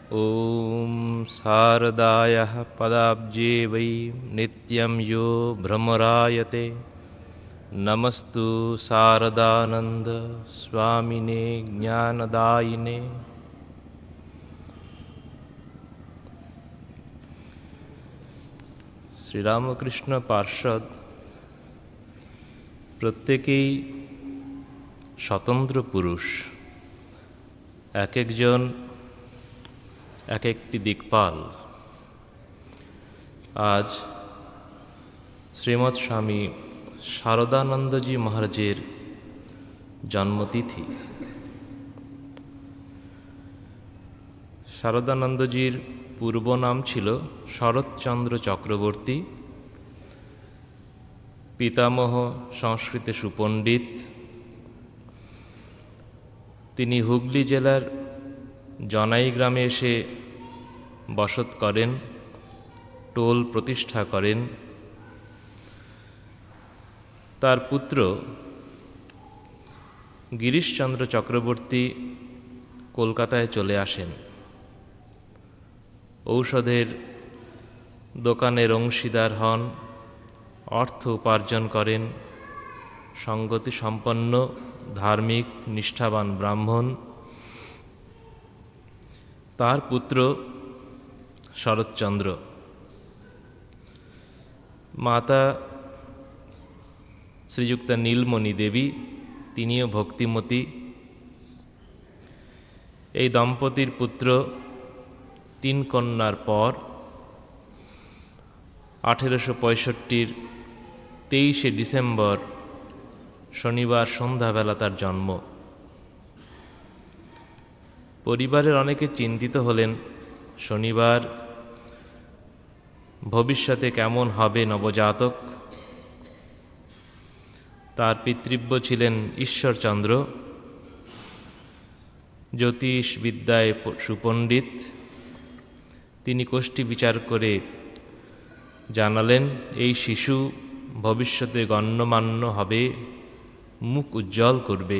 ॐ शारदायाः पदाब्जे वै नित्यं यो भ्रमरायते नमस्तु शारदानन्द स्वामिने ज्ञानदायिने। শ্রীরামকৃষ্ণ পার্ষদ প্রত্যেকেই স্বতন্ত্র পুরুষ, এক একজন এক একটি দিকপাল। আজ শ্রীমৎ স্বামী শারদানন্দজি মহারাজের জন্মতিথি। শারদানন্দজির পূর্ব নাম ছিল শরৎচন্দ্র চক্রবর্তী। পিতামহ সংস্কৃতে সুপণ্ডিত। তিনি হুগলি জেলার জনাই গ্রামে এসে বসত করেন, টোল প্রতিষ্ঠা করেন। তার পুত্র গিরিশচন্দ্র চক্রবর্তী কলকাতায় চলে আসেন। ঔষধের দোকানের অংশীদার হন, অর্থ উপার্জন করেন। সঙ্গতি সম্পন্ন ধার্মিক নিষ্ঠাবান ব্রাহ্মণ। তার পুত্র শরৎচন্দ্র। মাতা শ্রীযুক্তা নীলমণি দেবী, তিনিও ভক্তিমতী। এই দম্পতির পুত্র 3 কন্যার পর 1865 23শে ডিসেম্বর শনিবার সন্ধ্যাবেলা তার জন্ম। পরিবারের অনেকে চিন্তিত হলেন, শনিবার ভবিষ্যতে কেমন হবে নবজাতক। তার পিতৃব্য ছিলেন ঈশ্বরচন্দ্র, জ্যোতিষ বিদ্যায় সুপণ্ডিত। তিনি কোষ্ঠী বিচার করে জানালেন, এই শিশু ভবিষ্যতে গণ্যমান্য হবে, মুখ উজ্জ্বল করবে।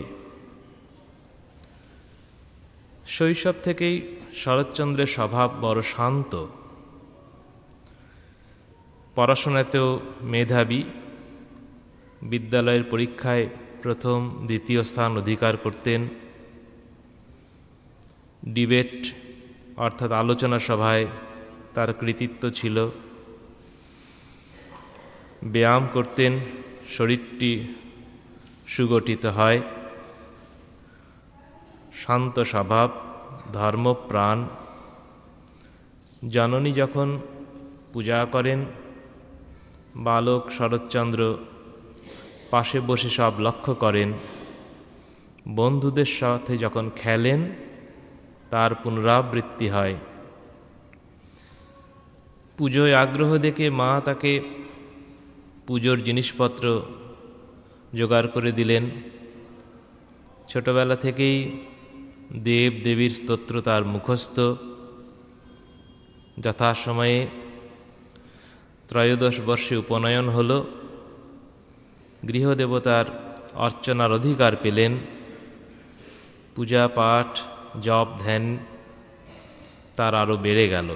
শৈশব থেকেই শরৎচন্দ্রের স্বভাব বড় শান্ত, পড়াশোনাতেও মেধাবী। বিদ্যালয়ের পরীক্ষায় প্রথম দ্বিতীয় স্থান অধিকার করতেন। ডিবেট অর্থাৎ আলোচনা সভায় তার কৃতিত্ব ছিল। ব্যায়াম করতেন, শরীরটি সুগঠিত হয়। শান্ত স্বভাব, ধর্মপ্রাণ। জননী যখন পূজা করেন, বালক শরৎচন্দ্র পাশে বসে সব লক্ষ্য করেন। বন্ধুদের সাথে যখন খেলেন, তার পুনরাবৃত্তি হয়। পুজোয় আগ্রহ দেখে মা তাকে পুজোর জিনিসপত্র জোগাড় করে দিলেন। ছোটবেলা থেকেই দেব দেবীর স্তোত্র তার মুখস্থ। যথাসময়ে 13 বর্ষে উপনয়ন হল। গৃহদেবতার অর্চনার অধিকার পেলেন। পূজা পাঠ জপ ধ্যান তার আরও বেড়ে গেল।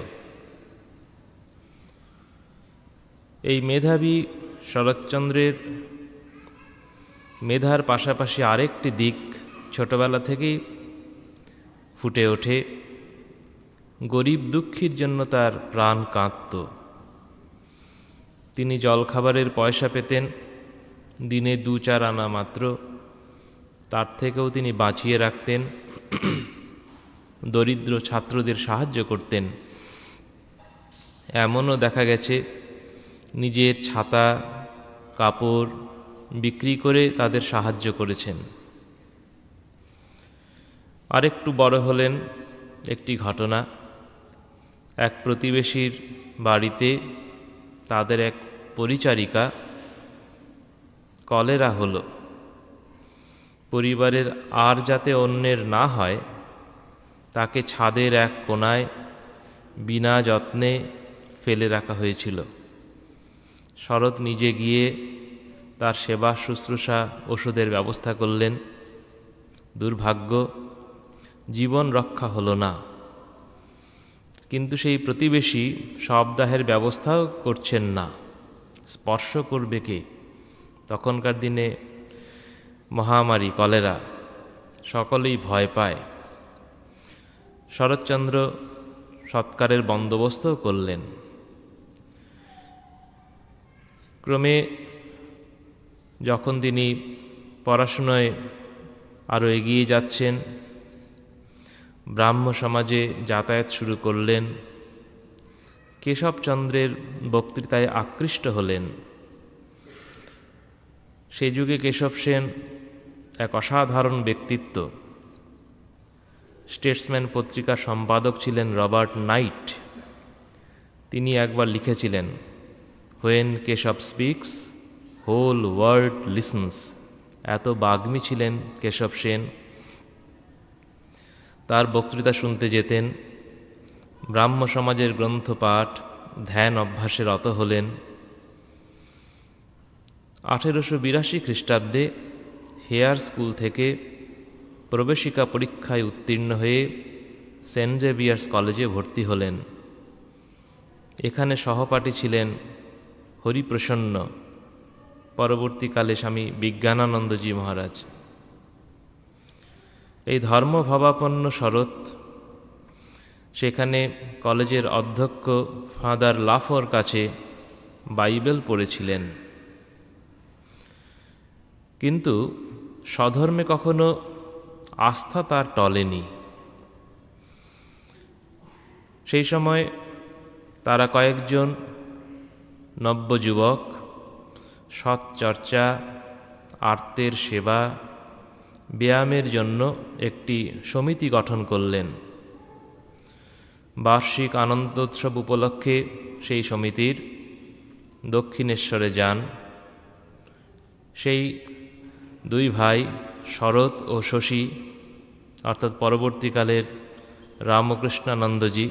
এই মেধাবী শরৎচন্দ্রের মেধার পাশাপাশি আরেকটি দিক ছোটবেলা থেকেই ফুটে ওঠে। গরিব দুঃখীর জন্য তার প্রাণ কাঁদত। তিনি জলখাবারের পয়সা পেতেন দিনে 2-4 আনা মাত্র। তার থেকেও তিনি বাঁচিয়ে রাখতেন। দরিদ্র ছাত্রদের সাহায্য করতেন। এমনও দেখা গেছে নিজের ছাতা কাপড় বিক্রি করে তাদের সাহায্য করেছেন। আরেকটু বড় হলেন, একটি ঘটনা। এক প্রতিবেশীর বাড়িতে তাদের এক পরিচারিকা কলেরা হলো। পরিবারের আর যাতে অন্যের না হয়, তাকে ছাদের এক কোণায় বিনা যত্নে ফেলে রাখা হয়েছিল। শরৎ নিজে গিয়ে তার সেবা শুশ্রূষা ওষুধের ব্যবস্থা করলেন। দুর্ভাগ্য, জীবন রক্ষা হলো না। কিন্তু সেই প্রতিবেশী শবদাহের ব্যবস্থাও করছেন না। স্পর্শ করবে কে? তখনকার দিনে মহামারী কলেরা, সকলেই ভয় পায়। শরৎচন্দ্র সৎকারের বন্দোবস্তও করলেন। ক্রমে যখন তিনি পড়াশুনোয় আরও এগিয়ে যাচ্ছেন, ব্রাহ্ম সমাজে যাতায়াত শুরু করলেন, কেশবচন্দ্রের বক্তৃতায় আকৃষ্ট হলেন। সেই যুগে কেশব সেন এক অসাধারণ ব্যক্তিত্ব। স্টেটসম্যান পত্রিকার সম্পাদক ছিলেন রবার্ট নাইট। তিনি একবার লিখেছিলেন, when Keshab speaks whole world listens. এত বাগ্মী ছিলেন কেশব সেন। তার বক্তৃতা শুনতে যেতেন। ব্রাহ্ম সমাজের গ্রন্থপাঠ, ধ্যান অভ্যাসে রত হলেন। 1882 খ্রিস্টাব্দে হেয়ার স্কুল থেকে প্রবেশিকা পরীক্ষায় উত্তীর্ণ হয়ে সেন্ট জেভিয়ার্স কলেজে ভর্তি হলেন। এখানে সহপাঠী ছিলেন হরিপ্রসন্ন, পরবর্তীকালে স্বামী বিজ্ঞানানন্দজি মহারাজ। এই ধর্মভাবাপন্ন শরৎ সেখানে কলেজের অধ্যক্ষ ফাদার লাফোর কাছে বাইবেল পড়েছিলেন। কিন্তু স্বধর্মে কখনো আস্থা তার টলেনি। সেই সময় তারা কয়েকজন নব্যযুবক সৎ চর্চা, আর্তের সেবা, ব্যায়ামের জন্য একটি সমিতি গঠন করলেন। বার্ষিক আনন্দোৎসব উপলক্ষে সেই সমিতির দক্ষিণেশ্বরে যান। সেই দুই ভাই শরৎ ও শশী, অর্থাৎ পরবর্তীকালের রামকৃষ্ণানন্দজি,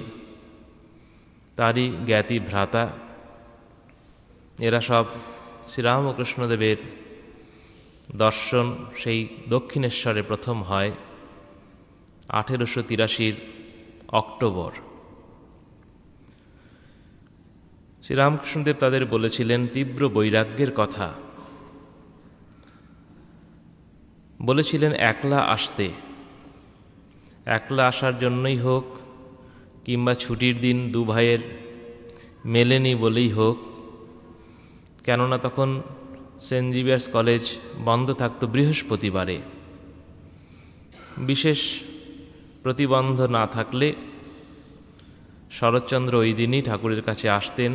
তারই জ্ঞাতি ভ্রাতা। এরা সব শ্রীরামকৃষ্ণদেবের দর্শন সেই দক্ষিণেশ্বরে প্রথম হয় 1883 অক্টোবর। শ্রীরামকৃষ্ণদেব তাদের বলেছিলেন তীব্র বৈরাগ্যের কথা। বলেছিলেন একলা আসতে, একলা আসার জন্যই হোক কিংবা ছুটির দিন দু ভাইয়ের মেলেনি বলেই হোক, কেননা তখন সেন্ট জেভিয়ার্স কলেজ বন্ধ থাকত বৃহস্পতিবারে। বিশেষ প্রতিবন্ধ না থাকলে শরৎচন্দ্র ওই দিনই ঠাকুরের কাছে আসতেন।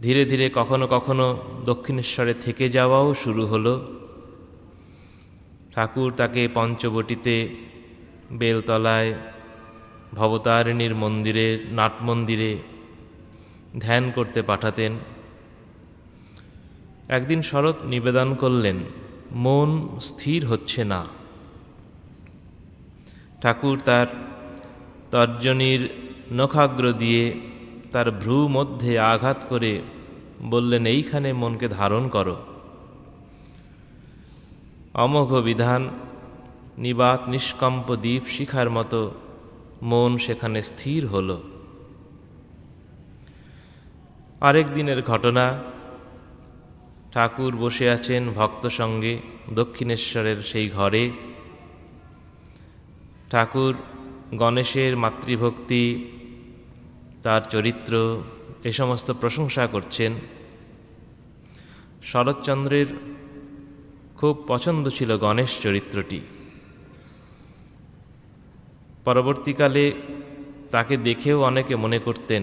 ধীরে ধীরে কখনো কখনো দক্ষিণেশ্বরে থেকে যাওয়াও শুরু হলো। ঠাকুর তাকে পঞ্চবটিতে, বেলতলায়, ভবতারিণীর মন্দিরে, নাট মন্দিরে ধ্যান করতে পাঠাতেন। একদিন শরৎ নিবেদন করলেন, মন স্থির হচ্ছে না। ঠাকুর তার তর্জনীর নখাগ্র দিয়ে তার ভ্রু মধ্যে আঘাত করে বললেন, এইখানে মনকে ধারণ করো। অমোঘ বিধান, নিবাত নিষ্কম্প দ্বীপ শিখার মতো মন সেখানে স্থির হল। আরেক দিনের ঘটনা, ঠাকুর বসে আছেন ভক্ত সঙ্গে দক্ষিণেশ্বরের সেই ঘরে। ঠাকুর গণেশের মাতৃভক্তি, তার চরিত্র, এ সমস্ত প্রশংসা করছেন। শরৎচন্দ্রের খুব পছন্দ ছিল গণেশ চরিত্রটি। পরবর্তীকালে তাকে দেখেও অনেকে মনে করতেন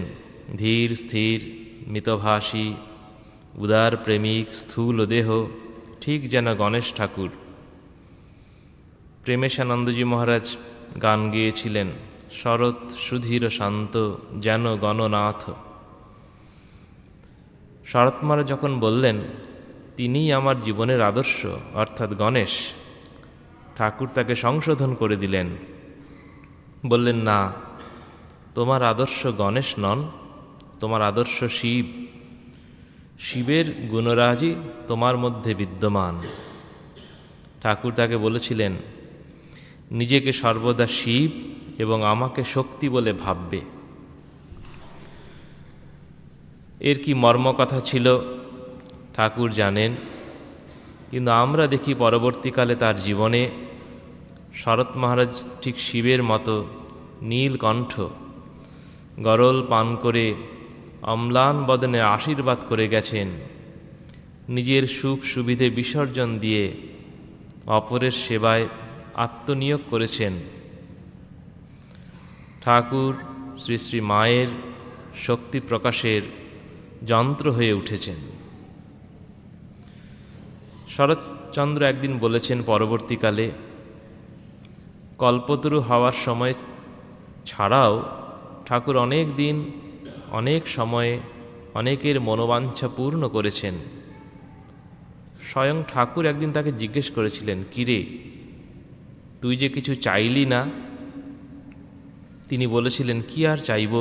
ধীর স্থির, মিতভাষী, উদার প্রেমিক, স্থূল দেহ, ঠিক যেন গণেশ ঠাকুর। প্রেমেশানন্দজি মহারাজ গান গেয়েছিলেন, শরৎ সুধীর শান্ত যেন গণনাথ। শরৎ মহারাজ যখন বললেন তিনিই আমার জীবনের আদর্শ, অর্থাৎ গণেশ, ঠাকুর তাকে সংশোধন করে দিলেন। বললেন, না, তোমার আদর্শ গণেশ নন, তোমার আদর্শ শিব। শিবের গুণরাজি তোমার মধ্যে বিদ্যমান। ঠাকুর তাকে বলেছিলেন নিজেকে সর্বদা শিব এবং আমাকে শক্তি বলে ভাববে। এর কি মর্মকথা ছিল ঠাকুর জানেন, কিন্তু আমরা দেখি পরবর্তীকালে তার জীবনে শরৎ মহারাজ ঠিক শিবের মতো নীলকণ্ঠ, গরল পান করে অম্লান বদনে আশীর্বাদ করে গেছেন, নিজের সুখ সুবিধে বিসর্জন দিয়ে অপরের সেবায় আত্মনিয়োগ করেছেন। ঠাকুর শ্রী শ্রী মায়ের শক্তি প্রকাশের যন্ত্র হয়ে উঠেছেন। শরৎচন্দ্র একদিন বলেছেন পরবর্তীকালে কল্পতরু হওয়ার সময় ছাড়াও ঠাকুর অনেক দিন অনেক সময়ে অনেকের মনোবাঞ্ছা পূর্ণ করেছেন। স্বয়ং ঠাকুর একদিন তাকে জিজ্ঞেস করেছিলেন, কিরে তুই যে কিছু চাইলি না? তিনি বলেছিলেন, কি আর চাইব,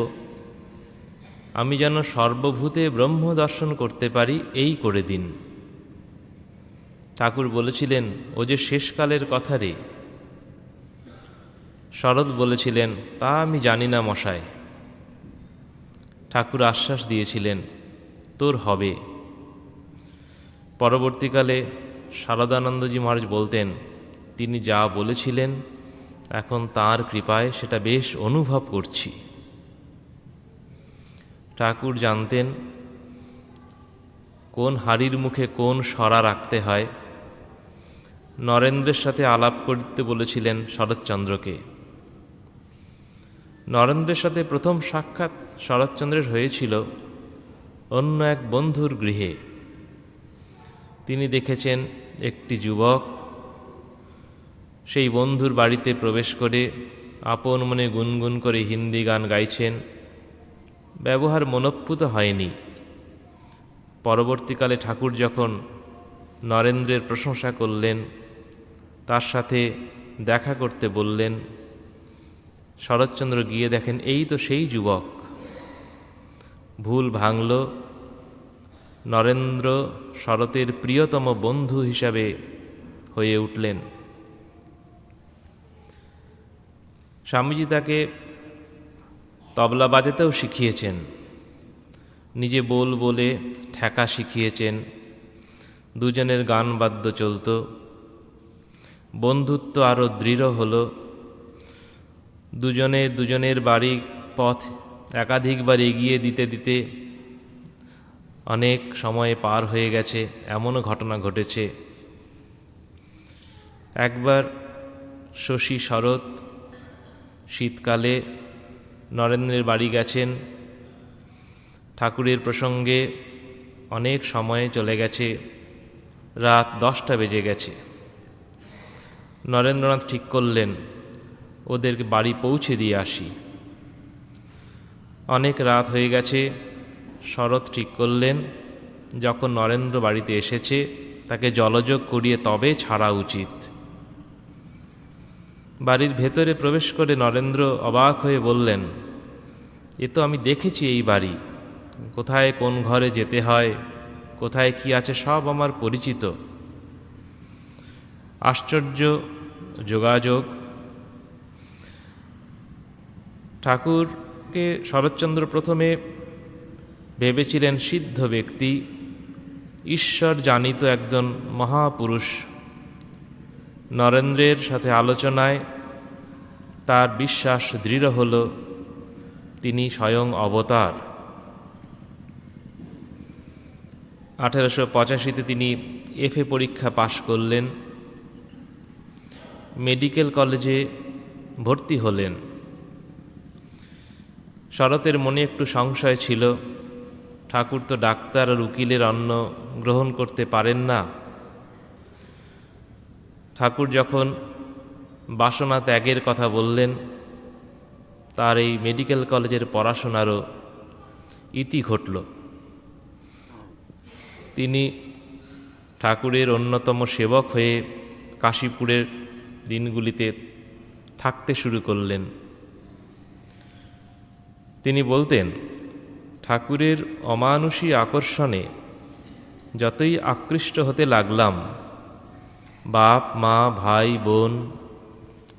আমি যেন সর্বভূতে ব্রহ্ম দর্শন করতে পারি এই করে দিন। ঠাকুর বলেছিলেন, ও যে শেষকালের কথা রে। শরৎ বলেছিলেন, তা আমি জানি না মশাই। ঠাকুর আশ্বাস দিয়েছিলেন, তোর হবে। পরবর্তীকালে শারদানন্দজি মহারাজ বলতেন, তিনি যা বলেছিলেন এখন তাঁর কৃপায় সেটা বেশ অনুভব করছি। ঠাকুর জানতেন কোন হাড়ির মুখে কোন সরা রাখতে হয়। নরেন্দ্রের সাথে আলাপ করতে বলেছিলেন শরৎচন্দ্রকে। নরেন্দ্রের সাথে প্রথম সাক্ষাৎ শরৎচন্দ্রের হয়েছিল অন্য এক বন্ধুর গৃহে। তিনি দেখেছেন একটি যুবক সেই বন্ধুর বাড়িতে প্রবেশ করে আপন মনে গুনগুন করে হিন্দি গান গাইছেন। ব্যবহার মনোপ্পুত হয়নি। পরবর্তীকালে ঠাকুর যখন নরেন্দ্রের প্রশংসা করলেন, তার সাথে দেখা করতে বললেন, শরৎচন্দ্র গিয়ে দেখেন এই তো সেই যুবক। ভুল ভাঙল, নরেন্দ্র শরতের প্রিয়তম বন্ধু হিসাবে হয়ে উঠলেন। স্বামীজি তাকে তবলা বাজাতেও শিখিয়েছেন, নিজে বোল বলে ঠেকা শিখিয়েছেন। দুজনের গান বাদ্য চলত, বন্ধুত্ব আরও দৃঢ় হলো। দুজনের বাড়ি পথ একাধিকবার এগিয়ে দিতে দিতে অনেক সময় পার হয়ে গেছে, এমনও ঘটনা ঘটেছে। একবার শশী শরৎ শীতকালে নরেন্দ্রের বাড়ি গেছেন। ঠাকুরের প্রসঙ্গে অনেক সময় চলে গেছে, রাত 10টা বেজে গেছে। নরেন্দ্রনাথ ঠিক করলেন ওদেরকে বাড়ি পৌঁছে দিয়ে আসি। অনেক রাত হয়ে গেছে। শরৎ ঠিক করলেন যখন নরেন্দ্র বাড়িতে এসেছে তাকে জলযোগ করিয়ে তবে ছাড়া উচিত। বাড়ির ভেতরে প্রবেশ করে নরেন্দ্র অবাক হয়ে বললেন, এ তো আমি দেখেছি এই বাড়ি, কোথায় কোন ঘরে যেতে হয়, কোথায় কি আছে সব আমার পরিচিত। আশ্চর্য যোগাযোগ। ঠাকুরকে শরৎচন্দ্র প্রথমে ভেবেছিলেন সিদ্ধ ব্যক্তি, ঈশ্বর জানিত একজন মহাপুরুষ। নরেন্দ্রের সাথে আলোচনায় তার বিশ্বাস দৃঢ় হল তিনি স্বয়ং অবতার। 1885-তে তিনি এফএ পরীক্ষা পাশ করলেন, মেডিকেল কলেজে ভর্তি হলেন। শরতের মনে একটু সংশয় ছিল, ঠাকুর তো ডাক্তার আর উকিলের অন্ন গ্রহণ করতে পারেন না। ঠাকুর যখন বাসনা ত্যাগের কথা বললেন, তার এই মেডিকেল কলেজের পড়াশোনারও ইতি ঘটল। তিনি ঠাকুরের অন্যতম সেবক হয়ে কাশীপুরের দিনগুলিতে থাকতে শুরু করলেন। তিনি বলতেন, ঠাকুরের অমানুষী আকর্ষণে যতই আকৃষ্ট হতে লাগলাম, বাপ মা ভাই বোন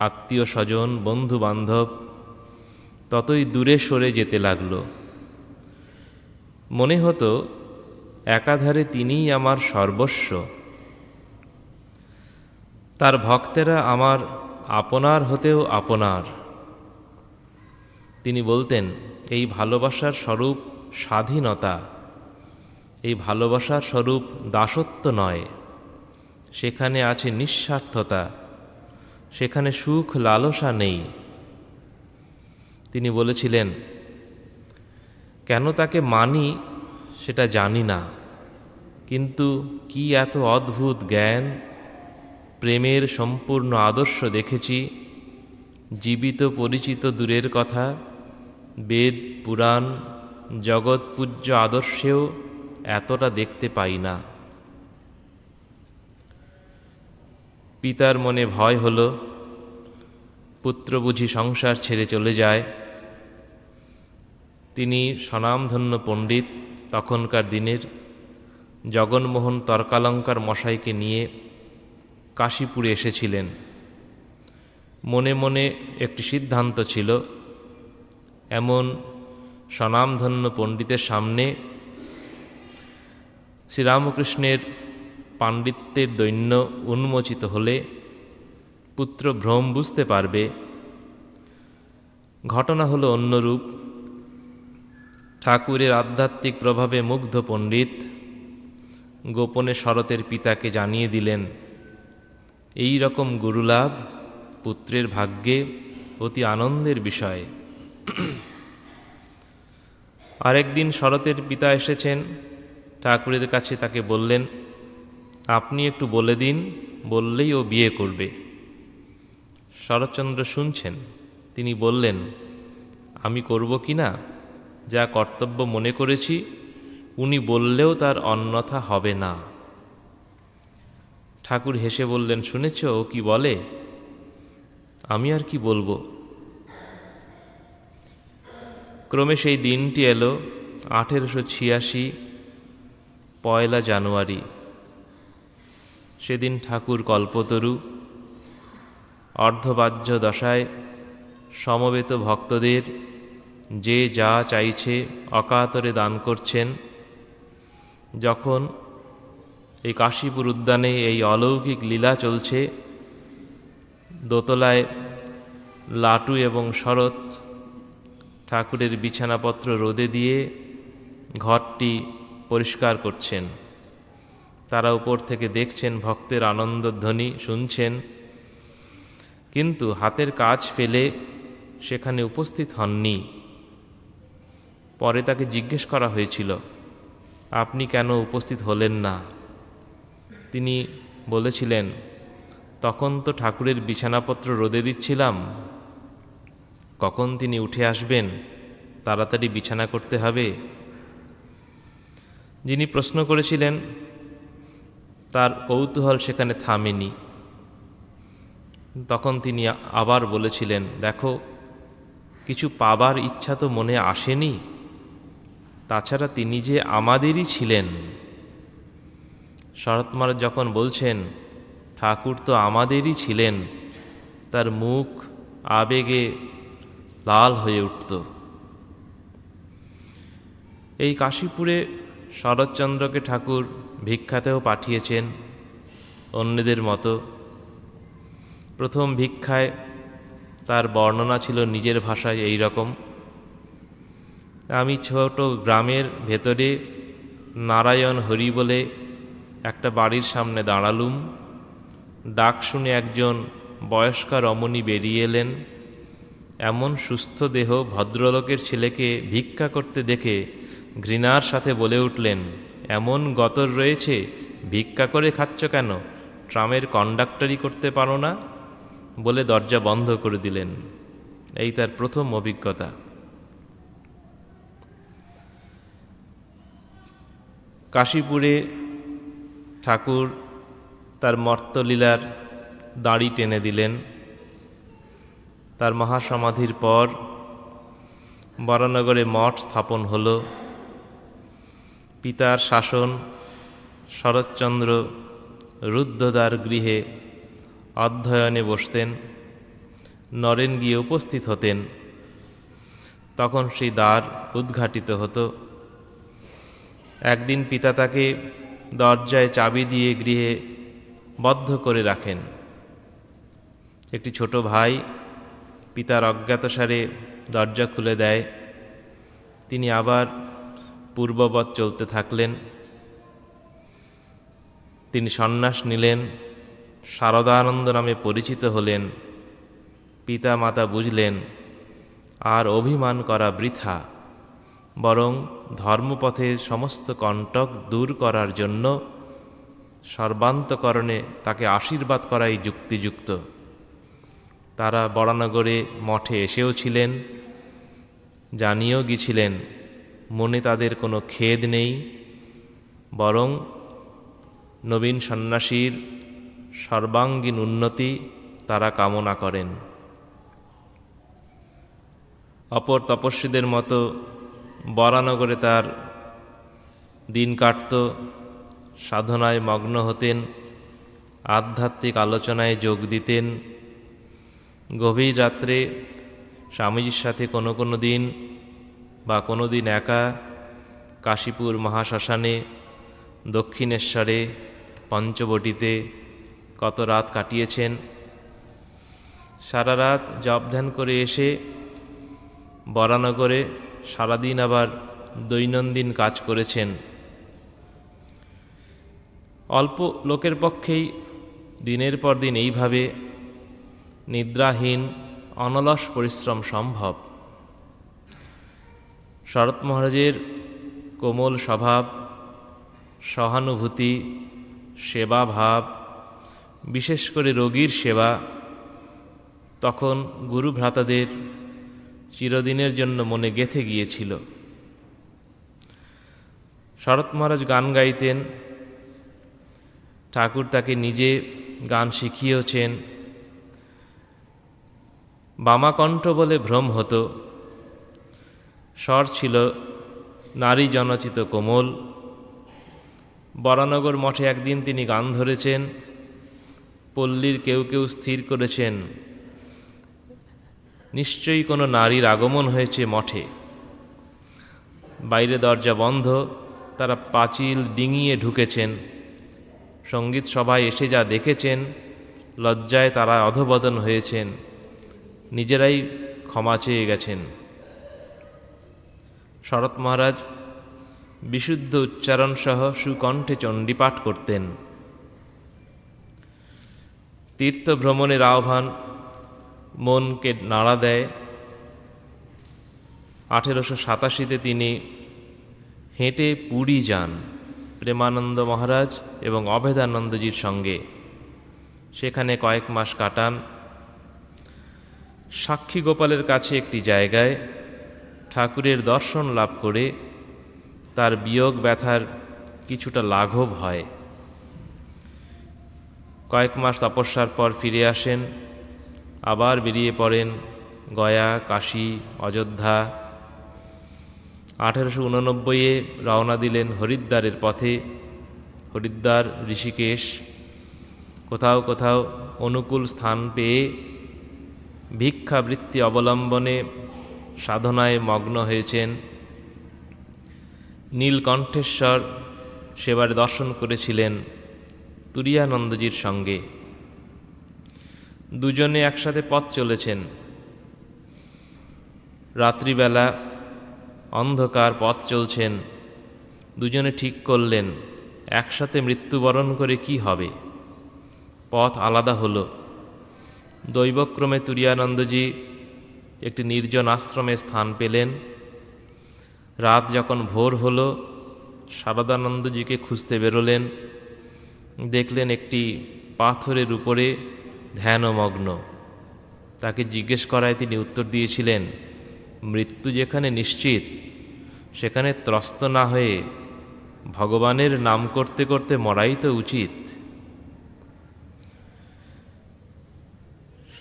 আত্মীয় স্বজন বন্ধু বান্ধব ততই দূরে সরে যেতে লাগল। মনে হতো একাধারে তিনিই আমার সর্বস্ব। তার ভক্তেরা আমার আপনার হতেও আপনার। তিনি বলতেন, এই ভালোবাসার স্বরূপ স্বাধীনতা, এই ভালোবাসার স্বরূপ দাসত্ব নয়, সেখানে আছে নিঃস্বার্থতা, সেখানে সুখ লালসা নেই। তিনি বলেছিলেন, কেন তাকে মানি সেটা জানি না, কিন্তু কি এত অদ্ভুত জ্ঞান, প্রেমের সম্পূর্ণ আদর্শ দেখেছি। জীবিত পরিচিত দূরের কথা, বেদ পুরাণ জগৎ পূজ্য আদর্শেও এতটা দেখতে পাই না। পিতার মনে ভয় হল, পুত্র বুঝি সংসার ছেড়ে চলে যায়। তিনি স্বনামধন্য পণ্ডিত, তখনকার দিনের জগনমোহন তর্কালঙ্কার মশাইকে নিয়ে কাশীপুরে এসেছিলেন। মনে মনে একটি সিদ্ধান্ত ছিল, এমন স্বনামধন্য পণ্ডিতের সামনে শ্রীরামকৃষ্ণের পাণ্ডিত্যের দৈন্য উন্মোচিত হলে পুত্র ভ্রম বুঝতে পারবে। ঘটনা হলো অন্যরূপ। ঠাকুরের আধ্যাত্মিক প্রভাবে মুগ্ধ পণ্ডিত গোপনে শরতের পিতাকে জানিয়ে দিলেন, এই রকম গুরুলাভ পুত্রের ভাগ্যে অতি আনন্দের বিষয়। আরেকদিন শরতের পিতা এসেছেন ঠাকুরের কাছে, তাকে বললেন, আপনি একটু বলে দিন, বললেই ও বিয়ে করবে। শরৎচন্দ্র শুনছেন। তিনি বললেন, আমি করব কি না, যা কর্তব্য মনে করেছি উনি বললেও তার অন্যথা হবে না। ঠাকুর হেসে বললেন, শুনেছ ও কি বলে? আমি আর কি বলবো। ক্রমে সেই দিনটি এলো, 1886 1 জানুয়ারি। সেদিন ঠাকুর কল্পতরু অর্ধবাহ্য দশায় সমবেত ভক্তদের যে যা চাইছে অকাতরে দান করছেন। যখন এই কাশীপুর উদ্যানে এই অলৌকিক লীলা চলছে, দোতলায় লাটু এবং শরৎ ঠাকুরের বিছানাপত্র রোদে দিয়ে ঘরটি পরিষ্কার করছেন। তারা উপর থেকে দেখছেন, ভক্তের আনন্দধ্বনি শুনছেন, কিন্তু হাতের কাজ ফেলে সেখানে উপস্থিত হননি। পরে তাকে জিজ্ঞেস করা হয়েছিল, আপনি কেন উপস্থিত হলেন না? তিনি বলেছিলেন, তখন তো ঠাকুরের বিছানাপত্র রোদে দিচ্ছিলাম, কখন তিনি উঠে আসবেন, তাড়াতাড়ি বিছানা করতে হবে। যিনি প্রশ্ন করেছিলেন তার কৌতূহল সেখানে থামেনি। তখন তিনি আবার বলেছিলেন, দেখো, কিছু পাবার ইচ্ছা তো মনে আসেনি, তাছাড়া তিনি যে আমাদেরই ছিলেন। শরৎ মহারাজ যখন বলছেন ঠাকুর তো আমাদেরই ছিলেন, তার মুখ আবেগে লাল হয়ে উঠত। এই কাশীপুরে শরৎচন্দ্রকে ঠাকুর ভিক্ষাতেও পাঠিয়েছেন অন্যদের মতো। প্রথম ভিক্ষায় তার বর্ণনা ছিল নিজের ভাষায় এই রকম, আমি ছোট গ্রামের ভেতরে নারায়ণ হরি বলে একটা বাড়ির সামনে দাঁড়ালুম। ডাক শুনে একজন বয়স্কা রমণী বেরিয়ে এলেন। এমন সুস্থ দেহ ভদ্রলোকের ছেলেকে ভিক্ষা করতে দেখে ঘৃণার সাথে বলে উঠলেন, এমন গতর রয়েছে, ভিক্ষা করে খাচ্ছ কেন? ট্রামের কন্ডাক্টরি করতে পারো না? বলে দরজা বন্ধ করে দিলেন। এই তার প্রথম অভিজ্ঞতা। কাশীপুরে ঠাকুর তার মর্তলীলার দাড়ি টেনে দিলেন। তার মহাসমাধির পর বরানগরে মঠ স্থাপন হল। পিতার শাসন শরৎচন্দ্র রুদ্ধদ্বার গৃহে অধ্যয়নে বসতেন। নরেন গিয়ে উপস্থিত হতেন। তখন সেই দ্বার উদ্ঘাটিত হতো। একদিন পিতা তাকে দরজায় চাবি দিয়ে গৃহে বদ্ধ করে রাখেন। একটি ছোট ভাই পিতার অজ্ঞাতসারে দরজা খুলে দেয়। তিনি আবার পূর্ববৎ চলতে থাকলেন। তিনি সন্ন্যাস নিলেন, শারদানন্দ নামে পরিচিত হলেন। পিতা মাতা বুঝলেন আর অভিমান করা বৃথা, বরং ধর্মপথের সমস্ত কণ্টক দূর করার জন্য সর্বান্তকরণে তাকে আশীর্বাদ করাই যুক্তিযুক্ত। তারা বরানগরে মঠে এসেও ছিলেন, জানিয়েও গিয়েছিলেন। মনে তাদের কোনো খেদ নেই, বরং নবীন সন্ন্যাসীর সর্বাঙ্গীন উন্নতি তারা কামনা করেন। অপর তপস্বীদের মতো বরানগরে তার দিন কাটত, সাধনায় মগ্ন হতেন, আধ্যাত্মিক আলোচনায় যোগ দিতেন। গভীর রাত্রে স্বামীজির সাথে কোনো কোনো দিন বা কোনো দিন একা কাশীপুর মহাশ্মশানে, দক্ষিণেশ্বরে, পঞ্চবটিতে কত রাত কাটিয়েছেন। সারা রাত জপ ধ্যান করে এসে বরানগরে সারাদিন আবার দৈনন্দিন কাজ করেছেন। অল্প লোকের পক্ষেই দিনের পর দিন এইভাবে নিদ্রাহীন অনলস পরিশ্রম সম্ভব। শরৎ মহারাজের কোমল স্বভাব, সহানুভূতি, সেবাভাব, বিশেষ করে রোগীর সেবা তখন গুরু ভ্রাতাদের চিরদিনের জন্য মনে গেঁথে গিয়েছিল। শরৎ মহারাজ গান গাইতেন, ঠাকুর তাকে নিজে গান শিখিয়েছেন। বামাকণ্ঠ বলে ভ্রম হতো, স্বর ছিল নারী জনচিত কোমল। বরানগর মঠে একদিন তিনি গান ধরেছেন। পল্লীর কেউ কেউ স্থির করেছেন নিশ্চয়ই কোনো নারীর আগমন হয়েছে মঠে। বাইরে দরজা বন্ধ, তারা পাঁচিল ডিঙিয়ে ঢুকেছেন। সঙ্গীত সভায় এসে যা দেখেছেন, লজ্জায় তারা অধঃপতন হয়েছেন, নিজেরাই ক্ষমা চেয়ে গেছেন। শরৎ মহারাজ বিশুদ্ধ উচ্চারণ সহ সুকণ্ঠে চণ্ডীপাঠ করতেন। তীর্থ ভ্রমণের আহ্বান মনকে নাড়া দেয়। 1887 তিনি হেঁটে পুরী যান প্রেমানন্দ মহারাজ এবং অভেদানন্দজির সঙ্গে। সেখানে কয়েক মাস কাটান। সাক্ষী গোপালের কাছে একটি জায়গায় ঠাকুরের দর্শন লাভ করে তার বিয়োগ ব্যথার কিছুটা লাঘব হয়। কয়েক মাস তপস্যার পর ফিরে আসেন, আবার বেরিয়ে পড়েন গয়া, কাশী, অযোধ্যা। 1889 রওনা দিলেন হরিদ্বারের পথে। হরিদ্বার, ঋষিকেশ, কোথাও কোথাও অনুকূল স্থান পেয়ে ভিক্ষাবৃত্তি অবলম্বনে সাধনায় মগ্ন হয়েছেন। নীলকণ্ঠেশ্বর সেবার দর্শন করেছিলেন তুরীয়ানন্দজির সঙ্গে। দুজনে একসাথে পথ চলেছেন। রাত্রিবেলা অন্ধকার পথ চলছেন। দুজনে ঠিক করলেন একসাথে মৃত্যুবরণ করে কি হবে। পথ আলাদা হলো। দৈবক্রমে তুরীয়ানন্দজি একটি নির্জন আশ্রমে স্থান পেলেন। রাত যখন ভোর হলো, শারদানন্দজিকে খুঁজতে বেরোলেন। দেখলেন একটি পাথরের উপরে ধ্যানমগ্ন। তাকে জিজ্ঞেস করায় তিনি উত্তর দিয়েছিলেন, মৃত্যু যেখানে নিশ্চিত, সেখানে ত্রস্ত না হয়ে ভগবানের নাম করতে করতে মরাই তো উচিত।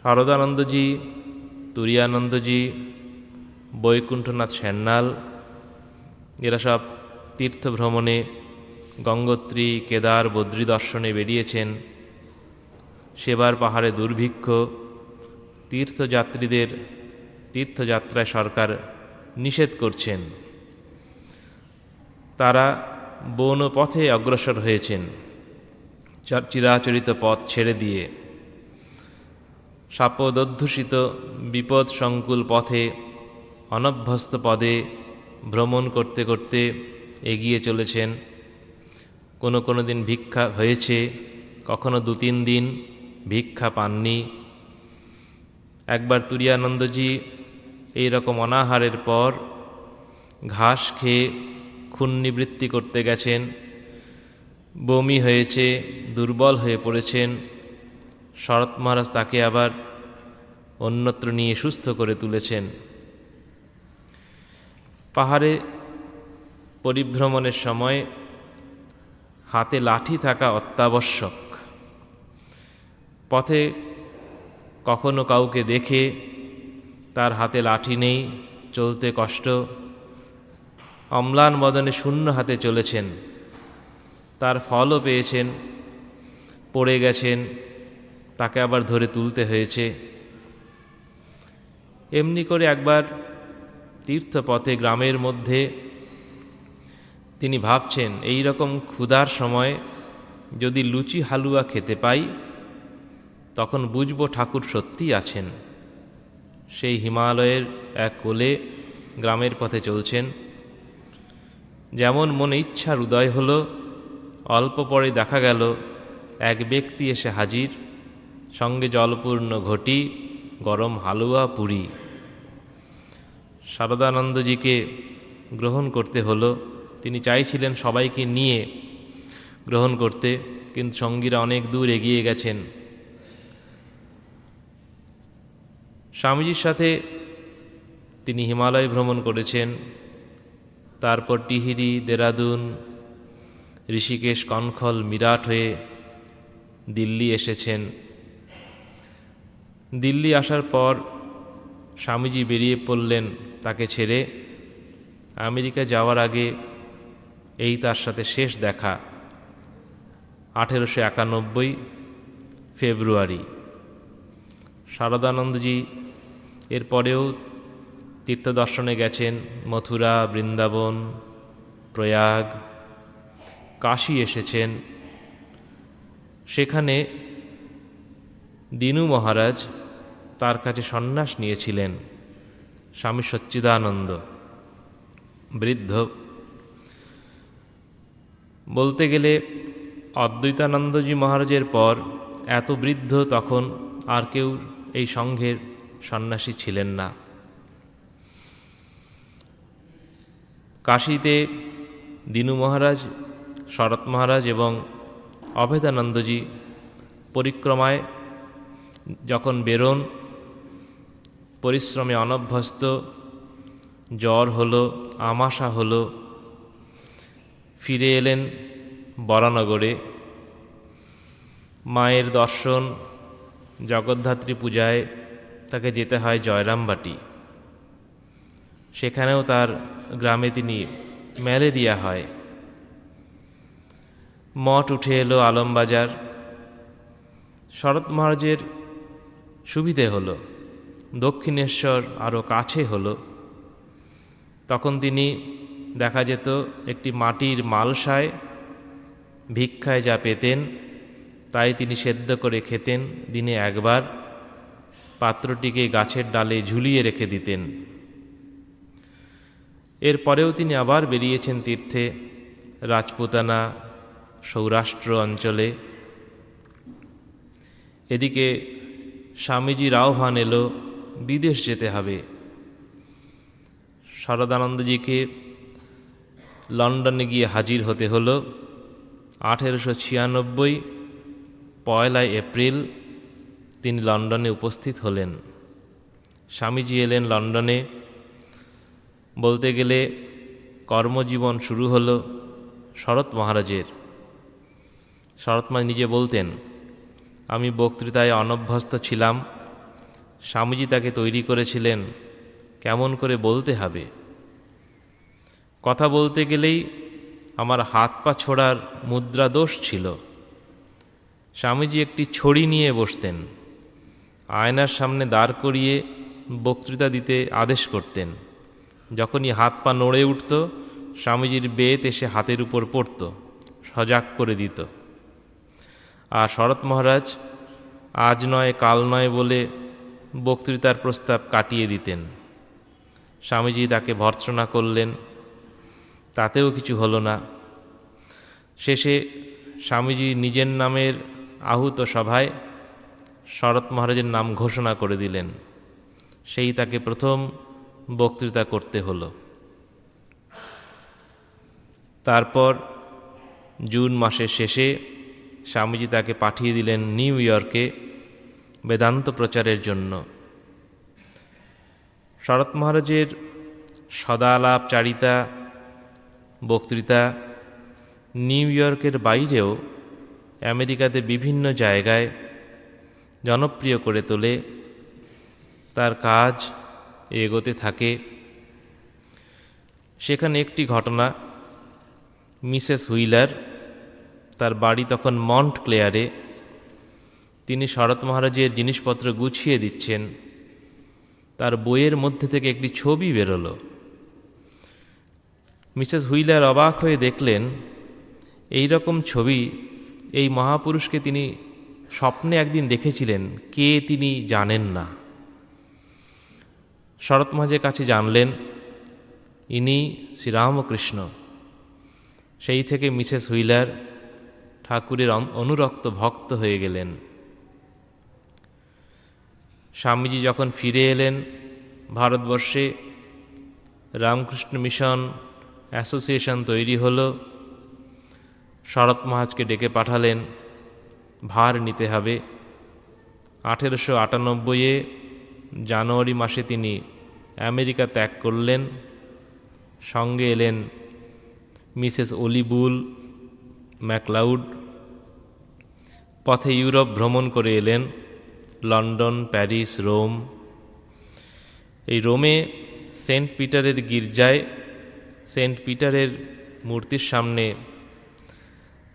শারদানন্দজি, তুরীয়ানন্দজি, বৈকুণ্ঠনাথ সান্যাল এরা সব তীর্থভ্রমণে গঙ্গোত্রী, কেদার, বদ্রী দর্শনে বেরিয়েছেন। সেবার পাহাড়ে দুর্ভিক্ষ। তীর্থযাত্রীদের তীর্থযাত্রায় সরকার নিষেধ করছেন। তারা বন পথে অগ্রসর হয়েছেন, চিরাচরিত পথ ছেড়ে দিয়ে। সাপদধ্বসিত বিপদ সংকুল পথে অনভ্যস্ত পদে ভ্রমণ করতে করতে এগিয়ে চলেছেন। কোনো দিন ভিক্ষা হয়েছে, কখনো 2-3 দিন ভিক্ষা পাননি। একবার তুরীয়ানন্দজি এই রকম অনাহারের পর ঘাস খেয়ে ক্ষুণ্ণিবৃত্তি করতে গেছেন, বমি হয়েছে, দুর্বল হয়ে পড়েছেন। শরৎ মহারাজ তাকে আবার অন্যত্র নিয়ে সুস্থ করে তুলেছেন। পাহাড়ে পরিভ্রমণের সময় হাতে লাঠি থাকা অত্যাবশ্যক। পথে কখনো কাউকে দেখে তার হাতে লাঠি নেই, চলতে কষ্ট, অম্লান বদনে শূন্য হাতে চলেছেন, তার ফলও পেয়েছেন, পড়ে গেছেন, তাকে আবার ধরে তুলতে হয়েছে। এমনি করে একবার তীর্থপথে গ্রামের মধ্যে তিনি ভাবছেন, এই রকম ক্ষুধার সময় যদি লুচি হালুয়া খেতে পাই তখন বুঝব ঠাকুর সত্যিই আছেন। সেই হিমালয়ের এক কোলে গ্রামের পথে চলছেন। যেমন মনে ইচ্ছার উদয় হলো, অল্প পরে দেখা গেল এক ব্যক্তি এসে হাজির, সঙ্গে জলপূর্ণ ঘটি, গরম হালুয়া, পুরি। শারদানন্দজিকে গ্রহণ করতে হলো। তিনি চাইছিলেন সবাইকে নিয়ে গ্রহণ করতে, কিন্তু সঙ্গীরা অনেক দূর এগিয়ে গেছেন। স্বামীজির সাথে তিনি হিমালয় ভ্রমণ করেছেন, তারপর টিহিরি, দেরাদুন, ঋষিকেশ, কনখল, মিরাট হয়ে দিল্লি এসেছেন। দিল্লি আসার পর স্বামীজি বেরিয়ে পড়লেন তাকে ছেড়ে। আমেরিকা যাওয়ার আগে এই তার সাথে শেষ দেখা, 1891 ফেব্রুয়ারি। শারদানন্দজি এরপরেও তীর্থদর্শনে গেছেন, মথুরা, বৃন্দাবন, প্রয়াগ, কাশী এসেছেন। সেখানে দিনু মহারাজ তার কাছে সন্ন্যাস নিয়েছিলেন। স্বামী সচ্চিদানন্দ বৃদ্ধ, বলতে গেলে অদ্বৈতানন্দজি মহারাজের পর এত বৃদ্ধ তখন আর কেউ এই সংঘের সন্ন্যাসী ছিলেন না। কাশীতে দিনু মহারাজ, শরৎ মহারাজ এবং অভেদানন্দজি পরিক্রমায় যখন বেরোন, পরিশ্রমে অনভ্যস্ত, জ্বর হলো, আমাশা হলো, ফিরে এলেন বরানগরে। মায়ের দর্শন, জগদ্ধাত্রী পূজায় তাকে যেতে হয় জয়রামবাটি। সেখানেও তার গ্রামে তিনি ম্যালেরিয়া হয়। মঠ উঠে এলো আলমবাজার। শরৎ মহারাজের সুবিধে হলো, দক্ষিণেশ্বর আরও কাছে হলো। তখন তিনি, দেখা যেত, একটি মাটির মালসায় ভিক্ষায় যা পেতেন তাই তিনি সেদ্ধ করে খেতেন দিনে একবার, পাত্রটিকে গাছের ডালে ঝুলিয়ে রেখে দিতেন। এরপরেও তিনি আবার বেরিয়েছেন তীর্থে, রাজপুতানা, সৌরাষ্ট্র অঞ্চলে। এদিকে স্বামীজির আহ্বান এলো, বিদেশ যেতে হবে। শারদানন্দজিকে লন্ডনে গিয়ে হাজির হতে হলো। 1896 1 এপ্রিল তিনি লন্ডনে উপস্থিত হলেন। স্বামীজি এলেন লন্ডনে। বলতে গেলে কর্মজীবন শুরু হলো শরৎ মহারাজের। শরৎ মহারাজ নিজে বলতেন, আমি বক্তৃতায় অনভ্যস্ত ছিলাম। স্বামীজি তাকে তৈরি করেছিলেন কেমন করে বলতে হবে। কথা বলতে গেলেই আমার হাত পা ছোড়ার মুদ্রা দোষ ছিল। স্বামীজি একটি ছড়ি নিয়ে বসতেন, আয়নার সামনে দাঁড় করিয়ে বক্তৃতা দিতে আদেশ করতেন। যখনই হাত পা নড়ে উঠত, স্বামীজির বেত এসে হাতের উপর পড়ত, সজাগ করে দিত। আর শরৎ মহারাজ আজ নয় কাল নয় বলে বক্তৃতার প্রস্তাব কাটিয়ে দিতেন। স্বামীজি তাকে ভর্ৎসনা করলেন, তাতেও কিছু হলো না। শেষে স্বামীজি নিজের নামের আহুত সভায় শরৎ মহারাজের নাম ঘোষণা করে দিলেন। সেই তাকে প্রথম বক্তৃতা করতে হলো। তারপর জুন মাসের শেষে স্বামীজি তাকে পাঠিয়ে দিলেন নিউ ইয়র্কে বেদান্ত প্রচারের জন্য। শরৎ মহারাজের সদালাপচারিতা বক্তৃতা নিউ ইয়র্কের বাইরেও আমেরিকাতে বিভিন্ন জায়গায় জনপ্রিয় করে তোলে। তার কাজ এগোতে থাকে। সেখানে একটি ঘটনা, মিসেস হুইলার, তার বাড়ি তখন মন্ট ক্লেয়ারে, তিনি শরৎ মহারাজের জিনিসপত্র গুছিয়ে দিচ্ছেন। তার বইয়ের মধ্যে থেকে একটি ছবি বেরোলো। মিসেস হুইলার অবাক হয়ে দেখলেন, এই রকম ছবি এই মহাপুরুষকে তিনি স্বপ্নে একদিন দেখেছিলেন, কে তিনি জানেন না। শরৎ মহারাজের কাছে জানলেন ইনি শ্রীরামকৃষ্ণ। সেই থেকে মিসেস হুইলার ঠাকুরের অনুরক্ত ভক্ত হয়ে গেলেন। স্বামীজি যখন ফিরে এলেন ভারতবর্ষে, রামকৃষ্ণ মিশন অ্যাসোসিয়েশন তৈরি হলো। শরৎ মহারাজকে ডেকে পাঠালেন, ভার নিতে হবে। 1898 জানুয়ারি মাসে তিনি আমেরিকা ত্যাগ করলেন। সঙ্গে এলেন মিসেস অলিবুল ম্যাকলাউড। পথে ইউরোপ ভ্রমণ করে এলেন, লন্ডন, প্যারিস, রোম। এই রোমে সেন্ট পিটারের গির্জায়, সেন্ট পিটারের মূর্তির সামনে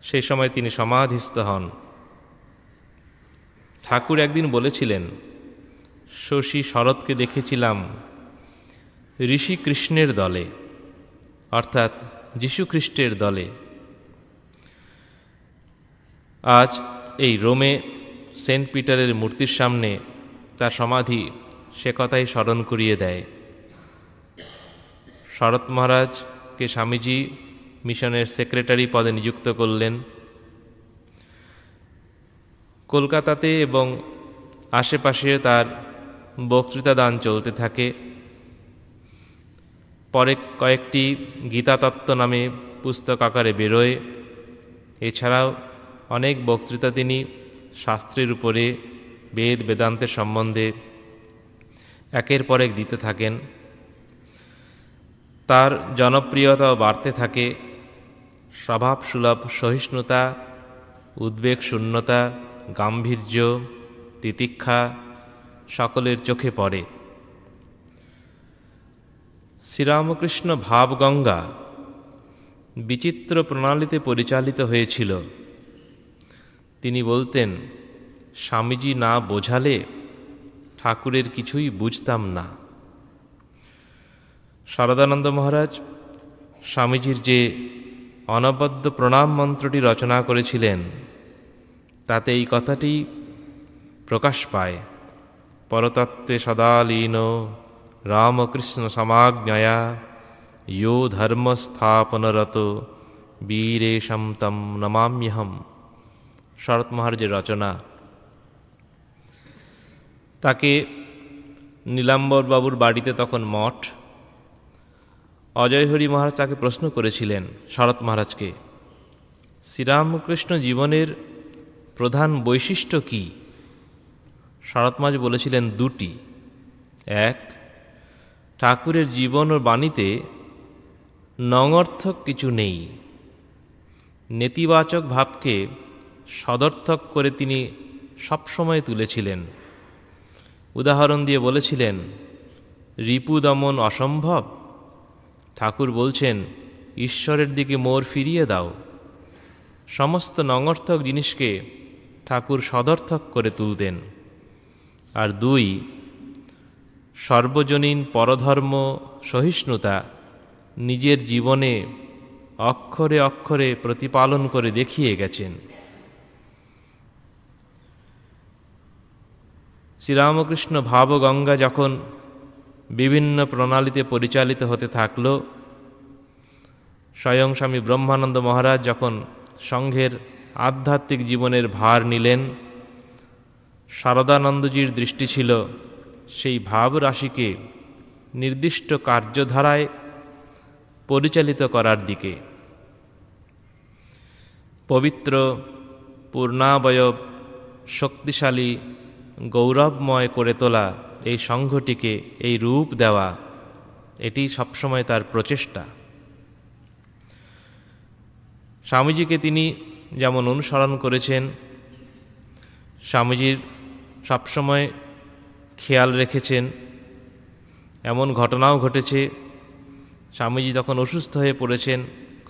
সেই সময় তিনি সমাধিস্থ হন। ঠাকুর একদিন বলেছিলেন, শশী শরৎকে দেখেছিলাম ঋষি কৃষ্ণের দলে, অর্থাৎ যীশুখ্রিস্টের দলে। আজ এই রোমে সেন্ট পিটারের মূর্তির সামনে তার সমাধি, সে কথাই স্মরণ করিয়ে দেয়। শরৎ মহারাজকে স্বামীজি মিশনের সেক্রেটারি পদে নিযুক্ত করলেন। কলকাতাতে এবং আশেপাশে তার বক্তৃতা দান চলতে থাকে। পরে কয়েকটি গীতাতত্ত্ব নামে পুস্তক আকারে বেরোয়। এছাড়াও অনেক বক্তৃতা তিনি শাস্ত্রের উপরে, বেদ বেদান্তের সম্বন্ধে একের পর এক দিতে থাকেন। তার জনপ্রিয়তাও বাড়তে থাকে। স্বভাবসুলভ সহিষ্ণুতা, উদ্বেগ শূন্যতা, গাম্ভীর্য, তিতিক্ষা সকলের চোখে পড়ে। শ্রীরামকৃষ্ণ ভাবগঙ্গা বিচিত্র প্রণালীতে পরিচালিত হয়েছিল। তিনি বলতেন, স্বামীজি না বোঝালে ঠাকুরের কিছুই বুঝতাম না। শারদানন্দ মহারাজ স্বামীজির যে অনবদ্য প্রণাম মন্ত্রটি রচনা করেছিলেন, তাতে এই কথাটি প্রকাশ পায়, পরতত্ত্বে সদা লীন রামকৃষ্ণ সমাজ্ঞয়া ইয়ো ধর্মস্থাপনরত বীরেশম তম নমাম্যহম। শরৎ মহারাজের রচনা। তাকে নীলাম্বরবাবুর বাড়িতে তখন মঠ। অজয়হরি মহারাজ তাকে প্রশ্ন করেছিলেন শরৎ মহারাজকে, শ্রীরামকৃষ্ণ জীবনের প্রধান বৈশিষ্ট্য কি? শরৎ মহারাজ বলেছিলেন দুটি। এক, ঠাকুরের জীবন ও বাণীতে নঙর্থক কিছু নেই। নেতিবাচক ভাবকে সদর্থক করে তিনি সবসময় তুলেছিলেন। উদাহরণ দিয়ে বলেছিলেন, রিপু দমন অসম্ভব। ঠাকুর বলছেন, ঈশ্বরের দিকে মোড় ফিরিয়ে দাও। সমস্ত নঙর্থক জিনিসকে ঠাকুর সদর্থক করে তুলতেন। আর দুই, সর্বজনীন পরধর্ম সহিষ্ণুতা নিজের জীবনে অক্ষরে অক্ষরে প্রতিপালন করে দেখিয়ে গেছেন। শ্রীরামকৃষ্ণ ভাবগঙ্গা যখন বিভিন্ন প্রণালীতে পরিচালিত হতে থাকল, স্বয়ং স্বামী ব্রহ্মানন্দ মহারাজ যখন সংঘের আধ্যাত্মিক জীবনের ভার নিলেন, শারদানন্দজির দৃষ্টি ছিল সেই ভাবরাশিকে নির্দিষ্ট কার্যধারায় পরিচালিত করার দিকে। পবিত্র, পূর্ণাবয়ব, শক্তিশালী, গৌরবময় করে তোলা এই সংঘটিকে এই রূপ দেওয়া, এটি সবসময় তার প্রচেষ্টা। স্বামীজিকে তিনি যেমন অনুসরণ করেছেন, স্বামীজির সবসময় খেয়াল রেখেছেন। এমন ঘটনাও ঘটেছে, স্বামীজি তখন অসুস্থ হয়ে পড়েছেন,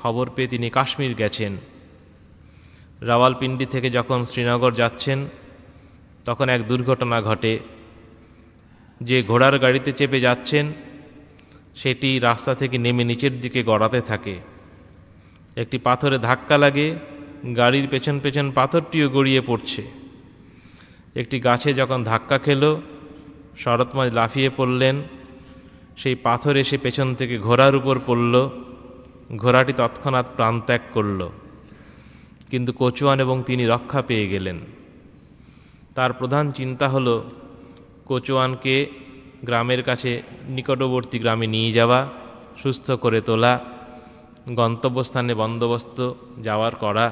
খবর পেয়ে তিনি কাশ্মীর গেছেন। রাওয়ালপিন্ডি থেকে যখন শ্রীনগর যাচ্ছেন, তখন এক দুর্ঘটনা ঘটে। যে ঘোড়ার গাড়িতে চেপে যাচ্ছেন সেটি রাস্তা থেকে নেমে নিচের দিকে গড়াতে থাকে। একটি পাথরে ধাক্কা লাগে, গাড়ির পেছন পেছন পাথরটিও গড়িয়ে পড়ছে। একটি গাছে যখন ধাক্কা খেল, শরৎমাজ লাফিয়ে পড়লেন, সেই পাথর এসে পেছন থেকে ঘোড়ার উপর পড়ল। ঘোড়াটি তৎক্ষণাৎ প্রাণত্যাগ করল, কিন্তু কচুয়ান এবং তিনি রক্ষা পেয়ে গেলেন। তার প্রধান চিন্তা হল কচুয়ানকে গ্রামের কাছে নিকটবর্তী গ্রামে নিয়ে যাওয়া, সুস্থ করে তোলা, গন্তব্যস্থানে বন্দোবস্ত যাওয়ার করা।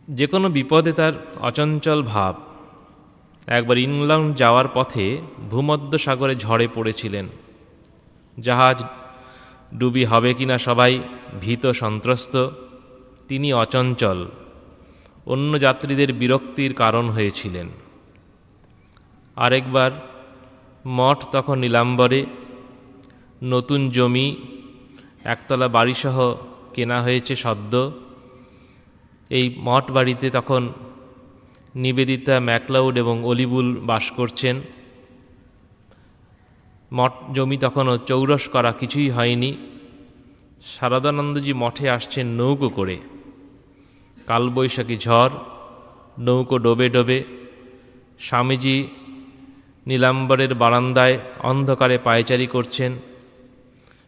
যে কোনো বিপদে তার অচঞ্চল ভাব। একবার ইংল্যান্ড যাওয়ার পথে ভূমধ্য সাগরে ঝড়ে পড়েছিলেন। জাহাজ ডুবি হবে কিনা সবাই ভীত সন্ত্রস্ত, তিনি অচঞ্চল, অন্য যাত্রীদের বিরক্তির কারণ হয়েছিলেন। আরেকবার মঠ তখন নীলাম্বরে, নতুন জমি, একতলা বাড়িসহ কেনা হয়েছে সদ্য। এই মঠ বাড়িতে তখন নিবেদিতা, ম্যাকলাউড এবং অলিবুল বাস করছেন। মঠ জমি তখনও চৌরস করা কিছুই হয়নি। শারদানন্দজি মঠে আসছেন নৌকো করে। কালবৈশাখী ঝড়, নৌকো ডোবে ডোবে। স্বামীজি নীলাম্বরের বারান্দায় অন্ধকারে পায়চারি করছেন।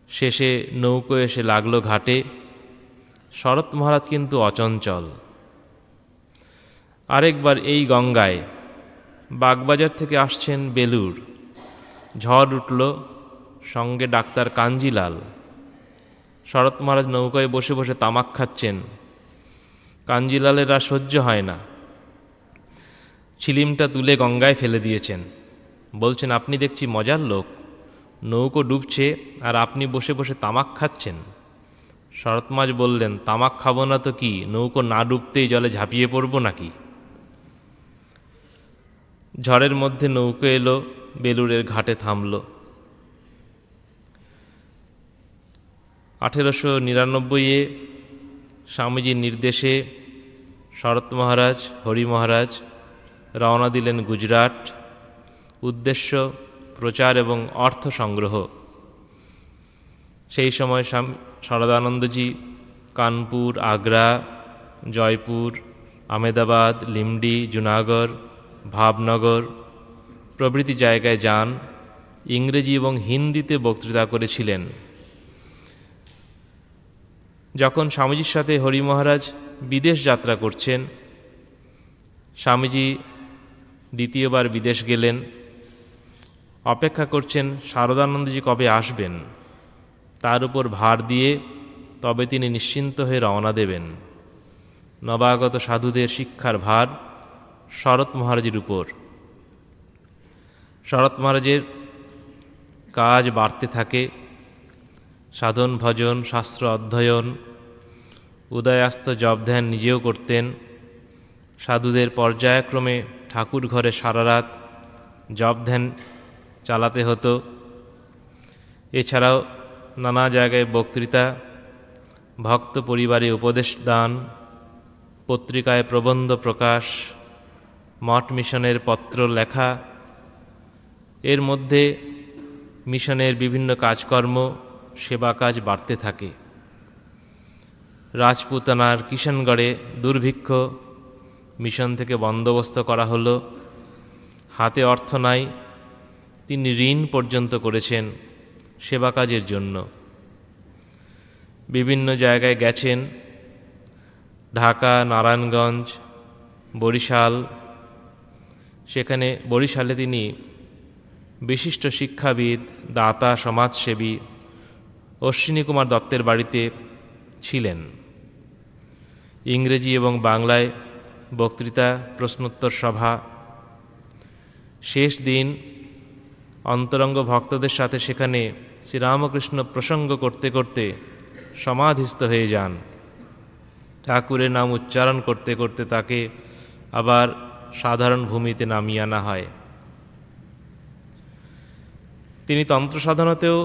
শেষে নৌকো এসে লাগলো ঘাটে। শরৎ মহারাজ কিন্তু অচঞ্চল। আরেকবার এই গঙ্গায় বাগবাজার থেকে আসছেন বেলুর, ঝড় উঠল, সঙ্গে ডাক্তার কাঞ্জিলাল। শরৎ মহারাজ নৌকায় বসে বসে তামাক খাচ্ছেন। কাঞ্জিলালের আর সহ্য হয় না, ছিলিমটা তুলে গঙ্গায় ফেলে দিয়েছেন। বলছেন, আপনি দেখছি মজার লোক, নৌকো ডুবছে আর আপনি বসে বসে তামাক খাচ্ছেন। শরৎ মহারাজ বললেন, তামাক খাবো না তো কি, নৌকো না ডুবতেই জলে ঝাঁপিয়ে পড়ব নাকি? ঝড়ের মধ্যে নৌকো এলো, বেলুরের ঘাটে থামল। 1899-এ স্বামীজির নির্দেশে শরৎ মহারাজ, হরি মহারাজ রওনা দিলেন গুজরাট। উদ্দেশ্য প্রচার এবং অর্থ সংগ্রহ। সেই সময় শারদানন্দজি কানপুর, আগ্রা, জয়পুর, আহমেদাবাদ, লিমডি, জুনাগড়, ভাবনগর প্রভৃতি জায়গায় যান। ইংরেজি এবং হিন্দিতে বক্তৃতা করেছিলেন। যখন স্বামীজির সাথে হরি মহারাজ বিদেশ যাত্রা করছেন, স্বামীজি দ্বিতীয়বার বিদেশ গেলেন। অপেক্ষা করছেন শারদানন্দজি কবে আসবেন, তার উপর ভার দিয়ে তবে তিনি নিশ্চিন্ত হয়ে রওনা দেবেন। নবাগত সাধুদের শিক্ষার ভার শরৎ মহারাজের উপর। শরৎ মহারাজের কাজ বাড়তে থাকে। সাধন ভজন, শাস্ত্র অধ্যয়ন, উদয়াস্ত জপ ধ্যান নিজেও করতেন। সাধুদের পর্যায়ক্রমে ঠাকুর ঘরে সারা রাত জপ ধ্যান চালাতে হতো। এছাড়াও নানা জায়গায় বক্তৃতা, ভক্ত পরিবারে উপদেশ দান, পত্রিকায় প্রবন্ধ প্রকাশ, মঠ মিশনের পত্র লেখা, এর মধ্যে মিশনের বিভিন্ন কাজকর্ম, সেবা কাজ বাড়তে থাকে। রাজপুতানার কিষাণগড়ে দুর্ভিক্ষ, মিশন থেকে বন্দোবস্ত করা হলো। হাতে অর্থ নাই, তিনি ঋণ পর্যন্ত করেছেন সেবা কাজের জন্য। বিভিন্ন জায়গায় গেছেন, ঢাকা, নারায়ণগঞ্জ, বরিশাল। সেখানে বরিশালে তিনি বিশিষ্ট শিক্ষাবিদ, দাতা, সমাজসেবী অশ্বিনী কুমার দত্তের বাড়িতে ছিলেন। ইংরেজি এবং বাংলায় বক্তৃতা, প্রশ্নোত্তর সভা। শেষ দিন অন্তরঙ্গ ভক্তদের সাথে সেখানে শ্রীরামকৃষ্ণ প্রসঙ্গ করতে করতে সমাধিস্থ হয়ে যান। ঠাকুরের নাম উচ্চারণ করতে করতে তাকে আবার সাধারণ ভূমিতে নামিয়ে আনা হয়। তিনি তন্ত্র সাধনাতেও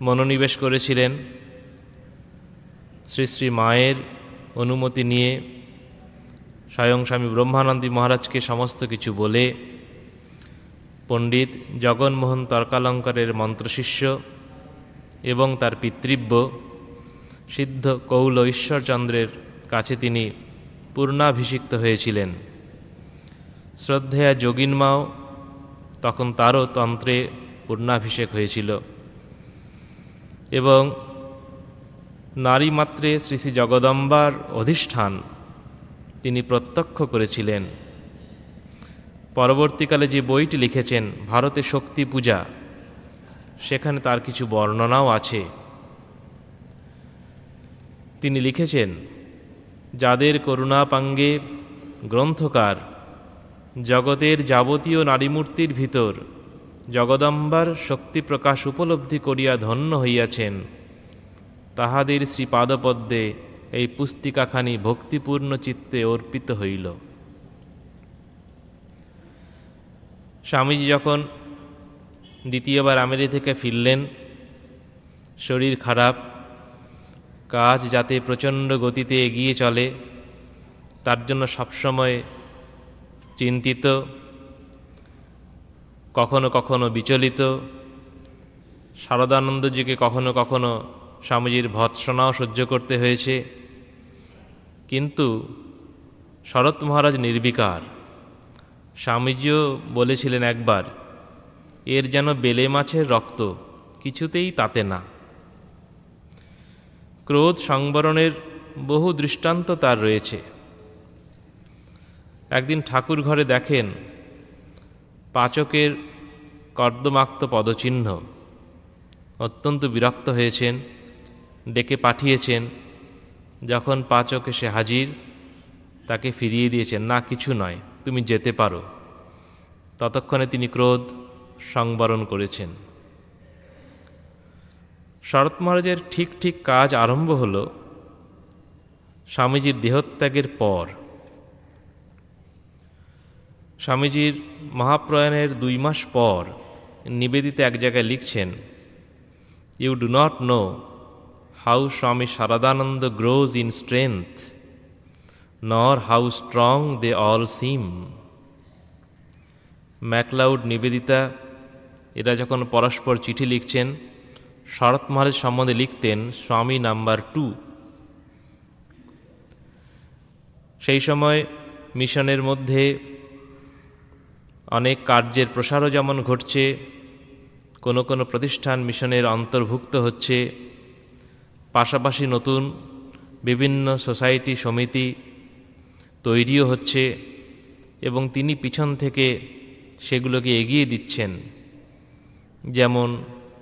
মনোনিবেশ করেছিলেন। শ্রী শ্রী মায়ের অনুমতি নিয়ে স্বয়ং স্বামী ব্রহ্মানন্দী মহারাজকে সমস্ত কিছু বলে পণ্ডিত জগনমোহন তর্কালঙ্কারের মন্ত্রশিষ্য এবং তার পিতৃব্য সিদ্ধ কৌল ঈশ্বরচন্দ্রের কাছে তিনি পূর্ণাভিষিক্ত হয়েছিলেন। শ্রদ্ধেয়া যোগিনমাও তখন তারও তন্ত্রে পূর্ণাভিষেক হয়েছিল এবং নারীমাত্রে শ্রী শ্রী জগদম্বার অধিষ্ঠান তিনি প্রত্যক্ষ করেছিলেন। পরবর্তীকালে যে বইটি লিখেছেন ভারতে শক্তি পূজা, সেখানে তার কিছু বর্ণনাও আছে। তিনি লিখেছেন, যাদের করুণাপাঙ্গে গ্রন্থকার জগতের যাবতীয় নারীমূর্তির ভিতর জগদম্বার শক্তি প্রকাশ উপলব্ধি করিয়া ধন্য হইয়াছেন, তাহাদের শ্রীপাদপদ্মে এই পুস্তিকাখানি ভক্তিপূর্ণ চিত্তে অর্পিত হইল। স্বামীজি যখন দ্বিতীয়বার আমেরিকা থেকে ফিরলেন, শরীর খারাপ, কাজ যাতে প্রচণ্ড গতিতে এগিয়ে চলে তার জন্য সবসময় চিন্তিত, কখনো কখনো বিচলিত। শারদানন্দজিকে কখনো কখনো স্বামীজির ভৎসনাও সহ্য করতে হয়েছে, কিন্তু শরৎ মহারাজ নির্বিকার। স্বামীজিও বলেছিলেন একবার, এর যেন বেলে মাছের রক্ত, কিছুতেই তাতে না। ক্রোধ সংবরণের বহু দৃষ্টান্ত তার রয়েছে। একদিন ঠাকুর ঘরে দেখেন পাচকের কর্দমাক্ত পদচিহ্ন, অত্যন্ত বিরক্ত হয়েছেন, ডেকে পাঠিয়েছেন। যখন পাচক এসে হাজির, তাকে ফিরিয়ে দিয়েছেন, না কিছু নয়, তুমি যেতে পারো। ততক্ষণে তিনি ক্রোধ সংবরণ করেছেন। শরৎ মহারাজের ঠিক ঠিক কাজ আরম্ভ হল স্বামীজির দেহত্যাগের পর। স্বামীজির মহাপ্রয়াণের 2 মাস পর নিবেদিতা এক জায়গায় লিখছেন, you do not know how Swami Saradananda grows in strength, nor how strong they all seem. MacLeod, Nivedita এরা যখন পরস্পর চিঠি লিখছেন, শরৎ মহারাজ সম্বন্ধে লিখতেন স্বামী নাম্বার 2। সেই সময় মিশনের মধ্যে অনেক কার্যের প্রসারও যেমন ঘটছে, কোনো কোনো প্রতিষ্ঠান মিশনের অন্তর্ভুক্ত হচ্ছে, পাশাপাশি নতুন বিভিন্ন সোসাইটি সমিতি তৈরিও হচ্ছে এবং তিনি পিছন থেকে সেগুলোকে এগিয়ে দিচ্ছেন। যেমন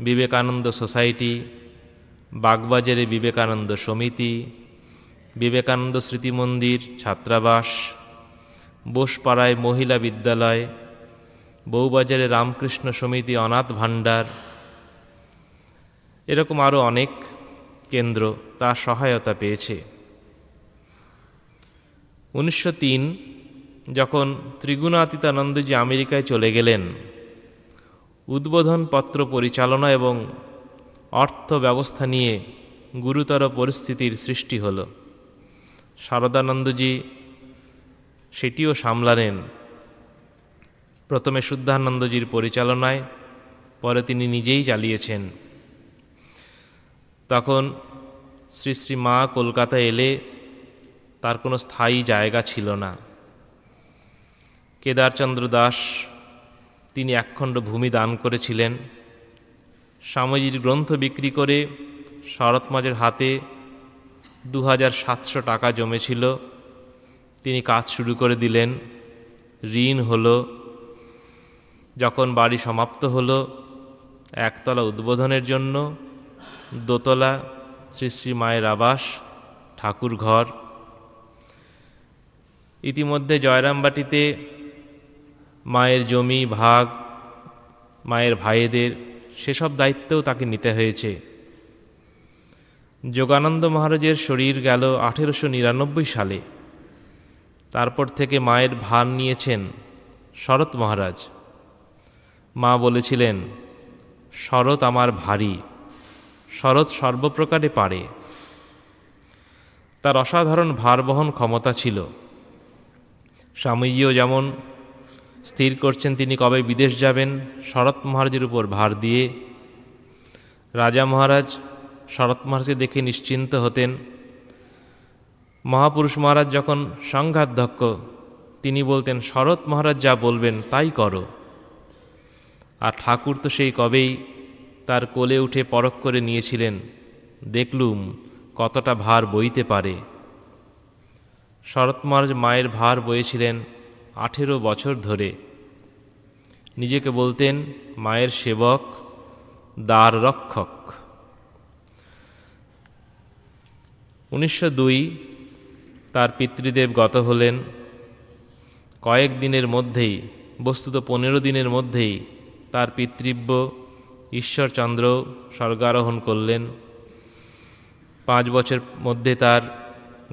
বিবেকানন্দ সোসাইটি, বাগবাজারে বিবেকানন্দ সমিতি, বিবেকানন্দ স্মৃতি মন্দির ছাত্রাবাস, বোসপাড়ায় মহিলা বিদ্যালয়, বউবাজারে রামকৃষ্ণ সমিতি অনাথ ভাণ্ডার, এরকম আরও অনেক কেন্দ্র তার সহায়তা পেয়েছে। 1903 যখন ত্রিগুণাতীতানন্দজি আমেরিকায় চলে গেলেন, উদ্বোধনপত্র পরিচালনা এবং অর্থ ব্যবস্থা নিয়ে গুরুতর পরিস্থিতির সৃষ্টি হল। শারদানন্দজি সেটিও সামলালেন। প্রথমে শুদ্ধানন্দজির পরিচালনায়, পরে তিনি নিজেই চালিয়েছেন। তখন শ্রী শ্রী মা কলকাতায় এলে তার কোনো স্থায়ী জায়গা ছিল না। কেদারচন্দ্র দাস তিনি একখণ্ড ভূমি দান করেছিলেন। স্বামীজির গ্রন্থ বিক্রি করে শরৎমাঝের হাতে 2700 টাকা জমেছিল। তিনি কাজ শুরু করে দিলেন। ঋণ হলো। যখন বাড়ি সমাপ্ত হলো, একতলা উদ্বোধনের জন্য, দোতলা শ্রী শ্রী মায়ের আবাস, ঠাকুর ঘর। ইতিমধ্যে জয়রামবাটিতে মায়ের জমি ভাগ, মায়ের ভাইদের, সেসব দায়িত্বও তাকে নিতে হয়েছে। যোগানন্দ মহারাজের শরীর গেল 1899 সালে। তারপর থেকে মায়ের ভার নিয়েছেন শরৎ মহারাজ। মা বলেছিলেন, শরৎ আমার ভারী, শরৎ সর্বপ্রকারে পারে। তার অসাধারণ ভার বহন ক্ষমতা ছিল। স্বামীজিও যেমন স্থির করছেন তিনি কবে বিদেশ যাবেন, শরৎ মহারাজের উপর ভার দিয়ে। রাজা মহারাজ শরৎ মহারাজকে দেখে নিশ্চিন্ত হতেন। মহাপুরুষ মহারাজ যখন সংঘাধ্যক্ষ, তিনি বলতেন, শরৎ মহারাজ যা বলবেন তাই করো। আর ঠাকুর তো সেই কবেই তার কোলে উঠে পরখ করে নিয়েছিলেন, দেখলুম কতটা ভার বইতে পারে। শরৎ মহারাজ মায়ের ভার বয়েছিলেন 18 বছর ধরে। নিজেকে বলতেন মায়ের সেবক, দ্বার রক্ষক। 1902 তার পিতৃদেব গত হলেন। কয়েক দিনের মধ্যেই, বস্তুত 15 দিনের মধ্যেই তার পিতৃব্য ঈশ্বরচন্দ্র স্বর্গারোহণ করলেন। 5 বছর মধ্যে তার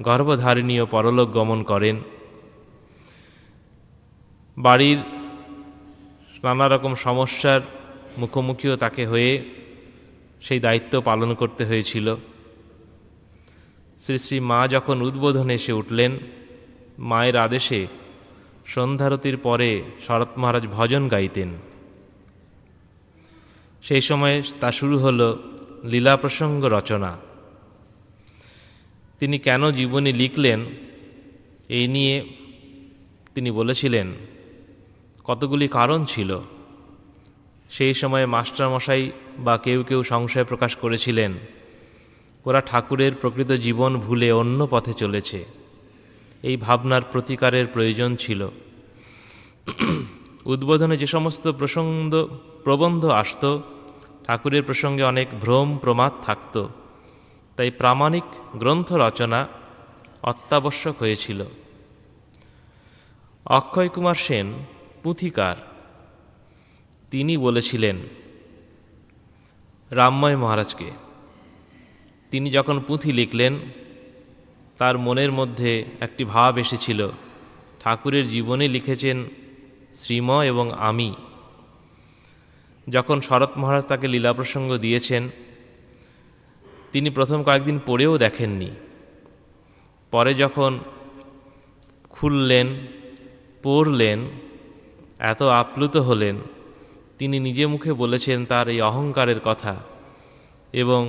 গর্ভধারিণীও পরলোক গমন করেন। বাড়ির নানা রকম সমস্যার মুখোমুখিও তাকে হয়ে সেই দায়িত্ব পালন করতে হয়েছিল। শ্রী শ্রী মা যখন উদ্বোধনে এসে উঠলেন, মায়ের আদেশে সন্ধ্যারতির পরে শরৎ মহারাজ ভজন গাইতেন। সেই সময়ে তা শুরু হলো লীলা প্রসঙ্গ রচনা। তিনি কেন জীবনী লিখলেন এই নিয়ে তিনি বলেছিলেন, কতগুলি কারণ ছিল। সেই সময়ে মাস্টারমশাই বা কেউ কেউ সংশয় প্রকাশ করেছিলেন, ওরা ঠাকুরের প্রকৃত জীবন ভুলে অন্য পথে চলেছে। এই ভাবনার প্রতিকারের প্রয়োজন ছিল। উদ্বোধনে যে সমস্ত প্রবন্ধ আসত, ঠাকুরের প্রসঙ্গে অনেক ভ্রম প্রমাদ থাকত। তাই প্রামাণিক গ্রন্থ রচনা অত্যাবশ্যক হয়েছিল। অক্ষয় কুমার সেন পুঁথিকার, তিনি বলেছিলেন রামময় মহারাজকে, তিনি যখন পুঁথি লিখলেন তার মনের মধ্যে একটি ভাব এসেছিল, ঠাকুরের জীবনে লিখেছেন শ্রীময় এবং আমি। যখন শরৎ মহারাজ তাকে লীলা প্রসঙ্গ দিয়েছেন, তিনি প্রথম কয়েকদিন পড়েও দেখেননি। পরে যখন খুললেন, পড়লেন, এত আপ্লুত হলেন, তিনি নিজে মুখে বলেছেন তার এই অহংকারের কথা। এবং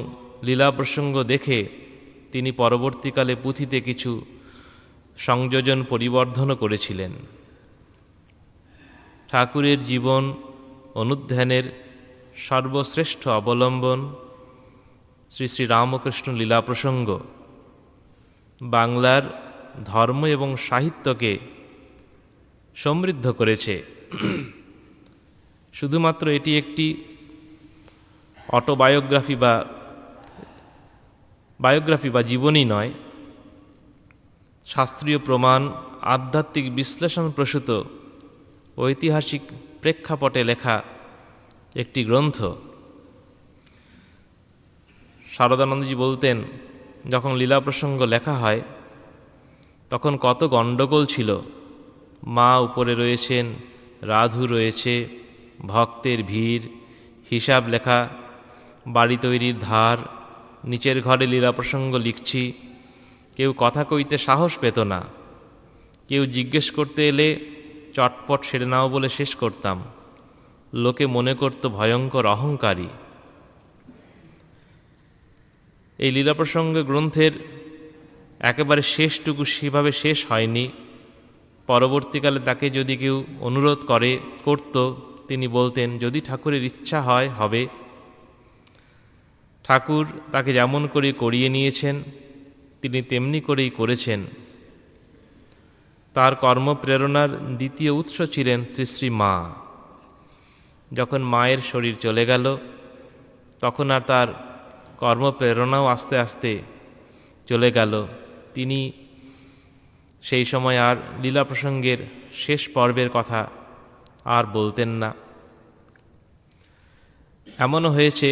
লীলা প্রসঙ্গ দেখে তিনি পরবর্তীকালে পুঁথিতে কিছু সংযোজন পরিবর্ধনও করেছিলেন। ঠাকুরের জীবন অনুধ্যানের সর্বশ্রেষ্ঠ অবলম্বন শ্রী শ্রী রামকৃষ্ণ লীলা প্রসঙ্গ বাংলার ধর্ম এবং সাহিত্যকে সমৃদ্ধ করেছে। শুধুমাত্র এটি একটি অটোবায়োগ্রাফি বা জীবনী নয়, শাস্ত্রীয় প্রমাণ, আধ্যাত্মিক বিশ্লেষণ প্রসূত ঐতিহাসিক প্রেক্ষাপটে লেখা একটি গ্রন্থ। শারদানন্দজি বলতেন, যখন লীলা প্রসঙ্গ লেখা হয় তখন কত গণ্ডগোল ছিল। মা উপরে রয়েছেন, রাধু রয়েছে, ভক্তের ভিড়, হিসাব লেখা, বাড়ি তৈরির ধার, নিচের ঘরে লীলা প্রসঙ্গ লিখছি, কেউ কথা কইতে সাহস পেত না। কেউ জিজ্ঞেস করতে এলে চটপট সেরে নাও বলে শেষ করতাম। লোকে মনে করত ভয়ঙ্কর অহংকারী। এই লীলাপ্রসঙ্গ গ্রন্থের একেবারে শেষটুকু সেভাবে শেষ হয়নি। পরবর্তীকালে তাকে যদি কেউ অনুরোধ করত, তিনি বলতেন যদি ঠাকুরের ইচ্ছা হয় হবে। ঠাকুর তাকে যেমন করে করিয়ে নিয়েছেন তিনি তেমনি করেই করেছেন। তার কর্মপ্রেরণার দ্বিতীয় উৎস ছিলেন শ্রী শ্রী মা। যখন মায়ের শরীর চলে গেল তখন আর তার কর্মপ্রেরণাও আস্তে আস্তে চলে গেল। তিনি সেই সময় আর লীলা প্রসঙ্গের শেষ পর্বের কথা আর বলতেন না। এমনও হয়েছে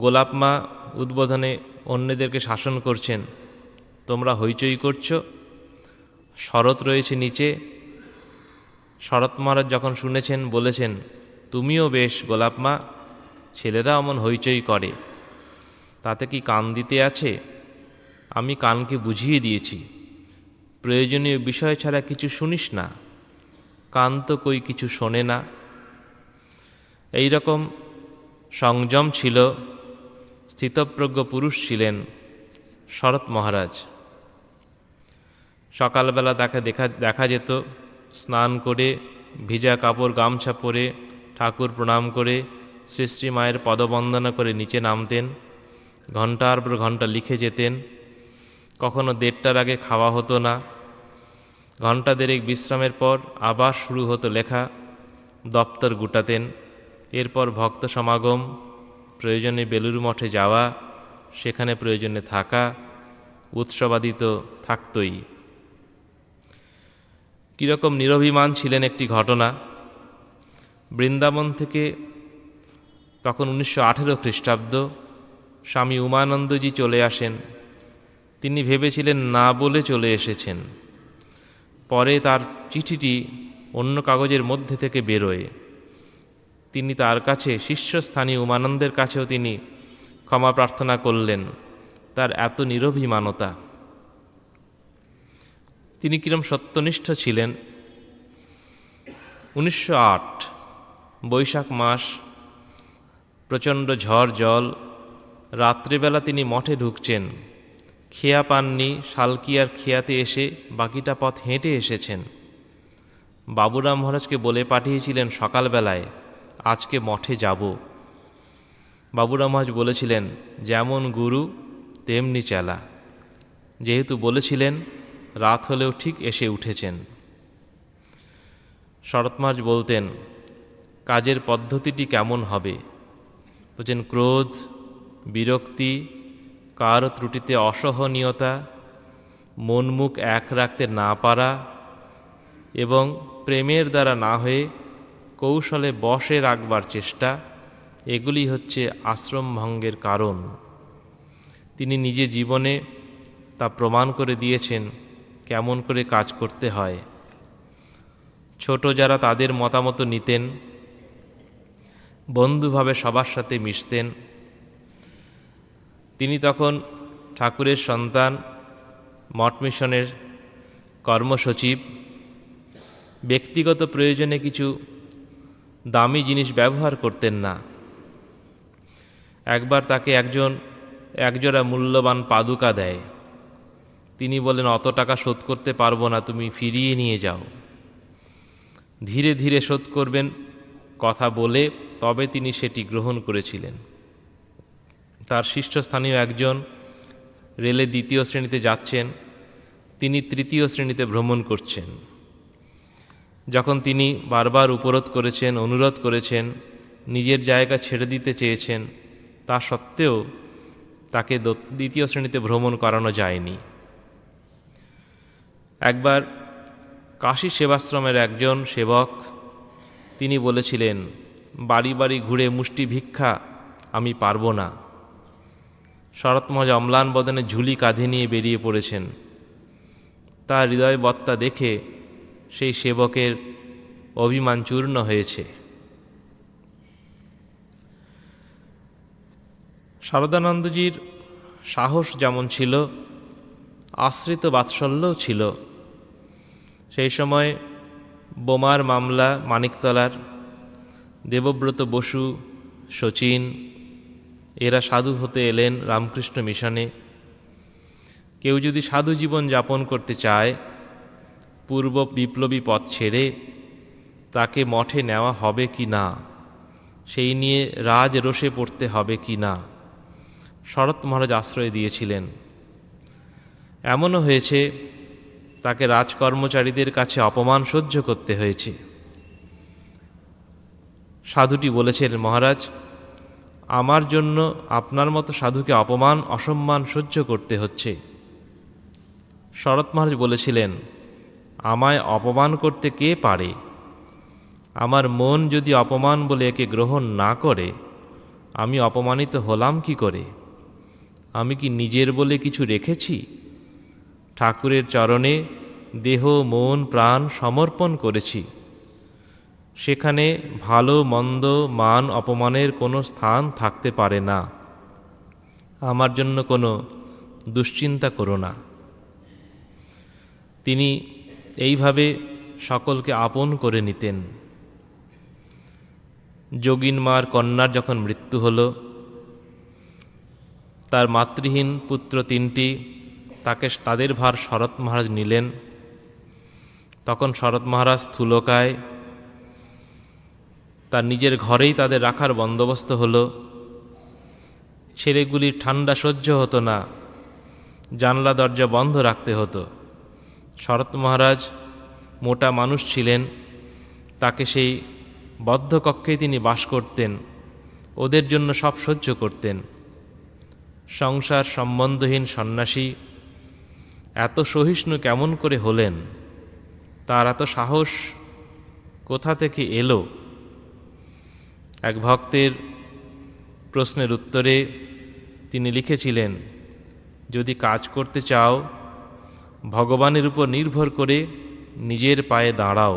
গোলাপ মা উদ্বোধনে অন্যদেরকে শাসন করছেন, তোমরা হইচই করছো, শরৎ রয়েছে নিচে। শরৎ মহারাজ যখন শুনেছেন বলেছেন, তুমিও বেশ গোলাপ মা, ছেলেরা অমন হইচই করে, তাতে কি কান দিতে আছে? আমি কানকে বুঝিয়ে দিয়েছি, প্রয়োজনীয় বিষয় ছাড়া কিছু শুনিস না। কান তো কই কিছু শোনে না। এই রকম সংযম ছিল, স্থিতপ্রজ্ঞ পুরুষ ছিলেন শরৎ মহারাজ। সকালবেলা তাকে দেখা যেত স্নান করে ভিজা কাপড় গামছা পরে ঠাকুর প্রণাম করে শ্রী শ্রী মায়ের পদবন্দনা করে নিচে নামতেন, ঘণ্টার পর ঘণ্টা লিখে যেতেন। কখনো 1:30টার আগে খাওয়া হতো না। ঘণ্টা দেড়েক বিশ্রামের পর আবার শুরু হতো লেখা। দপ্তর গুটাতেন। এরপর ভক্ত সমাগম, প্রয়োজনে বেলুড় মঠে যাওয়া, সেখানে প্রয়োজনে থাকা, উৎসবাদি তো থাকতই। কীরকম নিরভিমান ছিলেন একটি ঘটনা। বৃন্দাবন থেকে তখন 1918 খ্রিস্টাব্দ স্বামী উমানন্দজি চলে আসেন। তিনি ভেবেছিলেন না বলে চলে এসেছেন। পরে তার চিঠিটি অন্য কাগজের মধ্যে থেকে বেরোয়। তিনি তার কাছে শীর্ষস্থানীয় উমানন্দের কাছেও তিনি ক্ষমা প্রার্থনা করলেন, তার এত নিরভিমানতা। তিনি কিরম সত্যনিষ্ঠ ছিলেন। 1908 বৈশাখ মাস, প্রচণ্ড ঝড় জল। রাত্রিবেলা তিনি মঠে ঢুকছেন, খেয়া পাননি। শালকিয়ার খেয়াতে এসে বাকিটা পথ হেঁটে এসেছেন। বাবুরাম মহারাজকে বলে পাঠিয়েছিলেন সকালবেলায় আজকে মঠে যাব। বাবুরাম মহারাজ বলেছিলেন যেমন গুরু তেমনি চেলা। যেহেতু বলেছিলেন রাত হলেও ঠিক এসে উঠেছেন। শরৎ মহারাজ বলতেন কাজের পদ্ধতিটি কেমন হবে। বলছেন ক্রোধ, বিরক্তি, কারো ত্রুটিতে অসহনীয়তা, মন মুখ এক রাখতে না পারা এবং প্রেমের দ্বারা না হয়ে কৌশলে বশে রাখবার চেষ্টা, এগুলি হচ্ছে আশ্রম ভঙ্গের কারণ। তিনি নিজে জীবনে তা প্রমাণ করে দিয়েছেন কেমন করে কাজ করতে হয়। ছোট যারা তাদের মতামত নিতেন, বন্ধুভাবে সবার সাথে মিশতেন। তিনি তখন ঠাকুরের সন্তান, মঠ মিশনের কর্মসচিব। ব্যক্তিগত প্রয়োজনে কিছু দামি জিনিস ব্যবহার করতেন না। একবার তাকে একজোড়া মূল্যবান পাদুকা দেয়। তিনি বলেন অত টাকা শোধ করতে পারবো না, তুমি ফিরিয়ে নিয়ে যাও। ধীরে ধীরে শোধ করবেন কথা বলে তবে তিনি সেটি গ্রহণ করেছিলেন। তার শীর্ষস্থানীয় একজন রেলে 2য় শ্রেণীতে যাচ্ছেন, তিনি 3য় শ্রেণীতে ভ্রমণ করছেন। যখন তিনি বারবার উপরোধ করেছেন, অনুরোধ করেছেন, নিজের জায়গা ছেড়ে দিতে চেয়েছেন, তা সত্ত্বেও তাকে 2য় শ্রেণীতে ভ্রমণ করানো যায়নি। একবার কাশী সেবাশ্রমের একজন সেবক, তিনি বলেছিলেন বাড়ি বাড়ি ঘুরে মুষ্টি ভিক্ষা আমি পারবো না। শরৎ মহারাজ অম্লান বদনে ঝুলি কাঁধে নিয়ে বেরিয়ে পড়েছেন। তার হৃদয় বত্তা দেখে সেই সেবকের অভিমান চূর্ণ হয়েছে। শারদানন্দজির সাহস যেমন ছিল, আশ্রিত বাৎসল্যও ছিল। সেই সময় বোমার মামলা মানিকতলার, দেবব্রত বসু, শচীন এরা সাধু হতে এলেন রামকৃষ্ণ মিশনে। কেউ যদি সাধু জীবন যাপন করতে চায়, পূর্ব বিপ্লবী পথ ছেড়ে, তাকে মঠে নেওয়া হবে কি না, সেই নিয়ে রাজরোষে পড়তে হবে কি না, শরৎ মহারাজ আশ্রয় দিয়েছিলেন। এমনও হয়েছে তাকে রাজকর্মচারীদের কাছে অপমান সহ্য করতে হয়েছে। সাধুটি বলেছেন, মহারাজ, আমার জন্য আপনার মতো সাধুকে অপমান অসম্মান সহ্য করতে হচ্ছে। শরৎ মহারাজ বলেছিলেন, আমায় অপমান করতে কে পারে? আমার মন যদি অপমান বলে একে গ্রহণ না করে, আমি অপমানিত হলাম কি করে? আমি কি নিজের বলে কিছু রেখেছি? ঠাকুরের চরণে দেহ, মন, প্রাণ সমর্পণ করেছি। সেখানে ভালো মন্দ, মান অপমানের কোনো স্থান থাকতে পারে না। আমার জন্য কোনো দুশ্চিন্তা করো না। তিনি এইভাবে সকলকে আপন করে নিতেন। যোগিন মার কন্যার যখন মৃত্যু হল, তার মাতৃহীন পুত্র তিনটি, তাদের ভার শরৎ মহারাজ নিলেন। তখন শরৎ মহারাজ স্থূলকায়, তার নিজের ঘরেই তাদের রাখার বন্দোবস্ত হলো। ছেলেগুলির ঠান্ডা সহ্য হতো না, জানলা দরজা বন্ধ রাখতে হতো। শরৎ মহারাজ মোটা মানুষ ছিলেন, তাকে সেই বদ্ধ কক্ষেই তিনি বাস করতেন, ওদের জন্য সব সহ্য করতেন। সংসার সম্বন্ধহীন সন্ন্যাসী এত সহিষ্ণু কেমন করে হলেন? তার এত সাহস কোথা থেকে এলো? এক ভক্তের প্রশ্নের উত্তরে তিনি লিখেছিলেন, যদি কাজ করতে চাও, ভগবানের উপর নির্ভর করে নিজের পায়ে দাঁড়াও।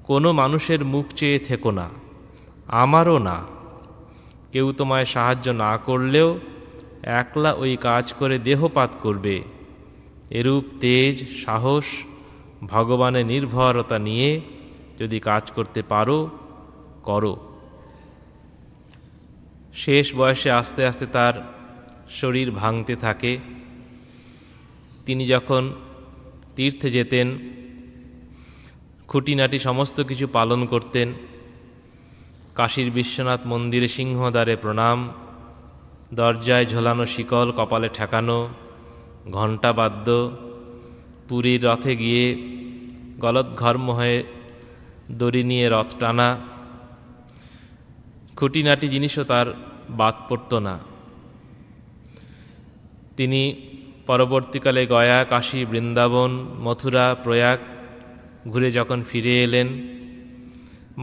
কোনো মানুষের মুখ চেয়ে থেকো না, আমারও না। কেউ তোমায় সাহায্য না করলেও একলা ওই কাজ করে দেহপাত করবে। এরূপ তেজ, সাহস, ভগবানের নির্ভরতা নিয়ে যদি কাজ করতে পারো, করো। শেষ বয়সে আস্তে আস্তে তার শরীর ভাঙতে থাকে। তিনি যখন তীর্থে যেতেন, খুঁটিনাটি সমস্ত কিছু পালন করতেন। কাশীর বিশ্বনাথ মন্দিরে সিংহদ্বারে প্রণাম, দরজায় ঝোলানো শিকল কপালে ঠেকানো, ঘণ্টাবাদ্য, পুরীর রথে গিয়ে গলদঘর্ম হয়ে দড়ি নিয়ে রথ টানা, খুঁটিনাটি জিনিসও তার বাদ পড়ত না। তিনি পরবর্তীকালে গয়া, কাশী, বৃন্দাবন, মথুরা, প্রয়াগ ঘুরে যখন ফিরে এলেন,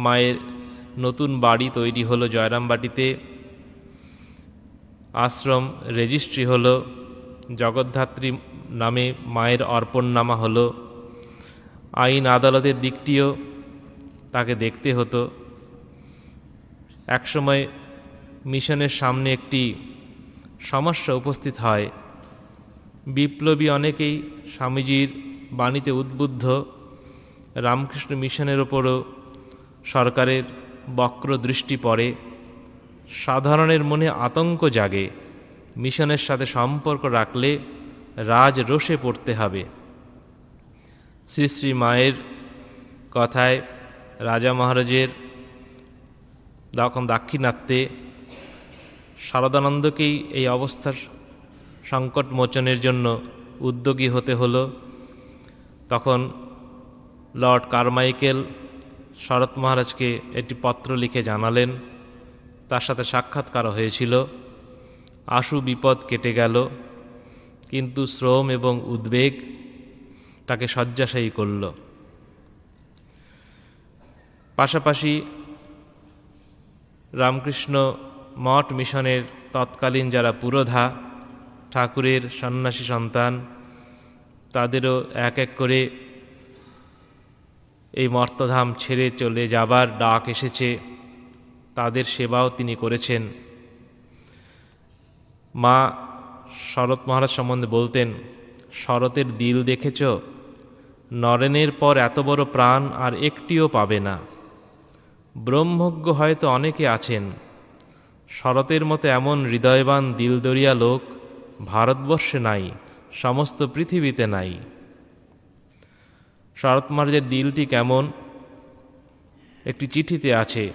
মায়ের নতুন বাড়ি তৈরি হলো জয়রামবাটিতে, আশ্রম রেজিস্ট্রি হলো, জগদ্ধাত্রী নামে মায়ের অর্পণনামা হলো। আইন আদালতের দিকটিও তাকে দেখতে হতো। একসময় মিশনের সামনে একটি সমস্যা উপস্থিত হয়। বিপ্লবী অনেকেই স্বামীজির বাণীতে উদ্বুদ্ধ। রামকৃষ্ণ মিশনের ওপরও সরকারের বক্র দৃষ্টি পড়ে। সাধারণের মনে আতঙ্ক জাগে, মিশনের সাথে সম্পর্ক রাখলে রাজরোষে পড়তে হবে। শ্রী শ্রী মায়ের কথায় রাজা মহারাজের তখন দাক্ষিণাত্যে শারদানন্দকেই এই অবস্থার সংকট মোচনের জন্য উদ্যোগী হতে হলো। তখন লর্ড কারমাইকেল শরৎ মহারাজকে একটি পত্র লিখে জানালেন, তার সাথে সাক্ষাৎকারও হয়েছিল। আশু বিপদ কেটে গেল, কিন্তু শ্রম এবং উদ্বেগ তাকে শয্যাশায়ী করল। পাশাপাশি রামকৃষ্ণ মঠ মিশনের তৎকালীন যারা পুরোধা, ঠাকুরের সন্ন্যাসী সন্তান, তাদেরও এক এক করে এই মর্তধাম ছেড়ে চলে যাবার ডাক এসেছে। তাদের সেবাও তিনি করেছেন। মা শরৎ মহারাজ সম্বন্ধে বলতেন, শরতের দিল দেখেছ? নরেনের পর এত বড় প্রাণ আর একটিও পাবে না। ব্রহ্মজ্ঞ হয়তো অনেকে আছেন, শরতের মতো এমন হৃদয়বান দিলদরিয়া লোক ভারতবর্ষে নাই, সমস্ত পৃথিবীতে নাই। শরৎ মহারাজের দিলটি কেমন একটি চিঠিতে আছে।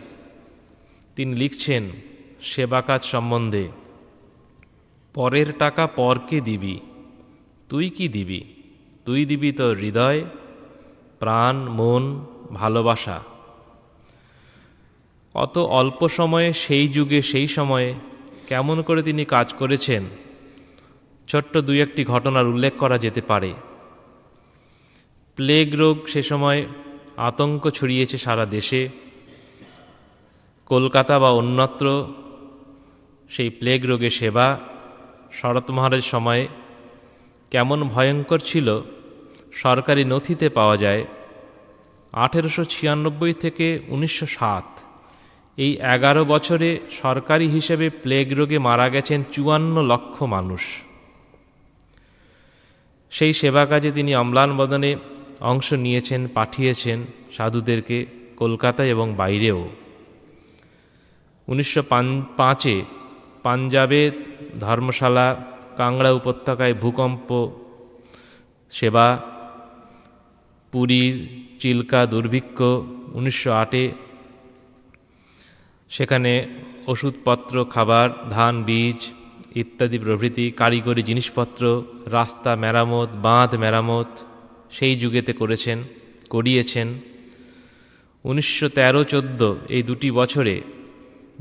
তিনি লিখছেন সেবা কাজ সম্বন্ধে, পরের টাকা পরকে দিবি, তুই কি দিবি? তুই দিবি তোর হৃদয়, প্রাণ, মন, ভালোবাসা। অত অল্প সময়ে সেই যুগে সেই সময়ে কেমন করে তিনি কাজ করেছেন, ছোট্ট দুই একটি ঘটনার উল্লেখ করা যেতে পারে। প্লেগ রোগ সে সময় আতঙ্ক ছড়িয়েছে সারা দেশে। কলকাতা বা অন্যত্র সেই প্লেগ রোগের সেবা শরৎ মহারাজ সময়ে কেমন ভয়ঙ্কর ছিল সরকারি নথিতে পাওয়া যায়। 1896 থেকে 1907 এই 11 বছরে সরকারি হিসেবে প্লেগ রোগে মারা গেছেন 54 লক্ষ মানুষ। সেই সেবা কাজে তিনি অম্লান বদনে অংশ নিয়েছেন, পাঠিয়েছেন সাধুদেরকে কলকাতায় এবং বাইরেও। 1905 পাঞ্জাবে ধর্মশালা, কাংড়া উপত্যকায় ভূকম্প সেবা, পুরীর চিল্কা দুর্ভিক্ষ 1908 সেখানে ওষুধপত্র, খাবার, ধান, বীজ ইত্যাদি প্রভৃতি কারিগরি জিনিসপত্র, রাস্তা মেরামত, বাঁধ মেরামত সেই যুগেতে করিয়েছেন। 1913-14 এই দুটি বছরে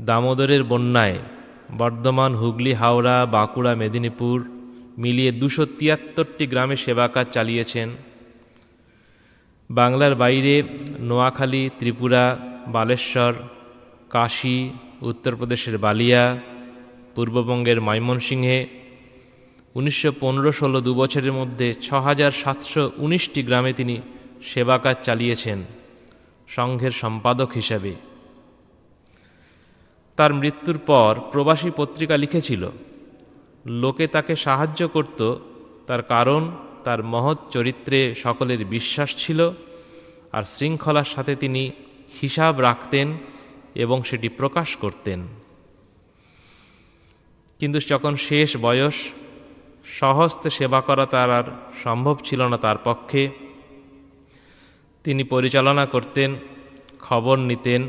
দামোদরের বন্যায় বর্ধমান, হুগলি, হাওড়া, বাঁকুড়া, মেদিনীপুর মিলিয়ে 273টি গ্রামে সেবা কাজ চালিয়েছেন। বাংলার বাইরে নোয়াখালী, ত্রিপুরা, বালেশ্বর, কাশী, উত্তরপ্রদেশের বালিয়া, পূর্ববঙ্গের ময়মনসিংহে 1915-16 দু বছরের মধ্যে 6719টি গ্রামে তিনি সেবা কাজ চালিয়েছেন সংঘের সম্পাদক হিসাবে। তার মৃত্যুর পর প্রবাসী পত্রিকা লিখেছিল, লোকে তাকে সাহায্য করত তার কারণ তার মহৎ চরিত্রে সকলের বিশ্বাস ছিল, আর শৃঙ্খলার সাথে তিনি হিসাব রাখতেন এবং সেটি প্রকাশ করতেন। কিন্তু যখন শেষ বয়স, স্বহস্তে সেবা করা তার আর সম্ভব ছিল না তার পক্ষে। তিনি পরিচালনা করতেন, খবর নিতেন।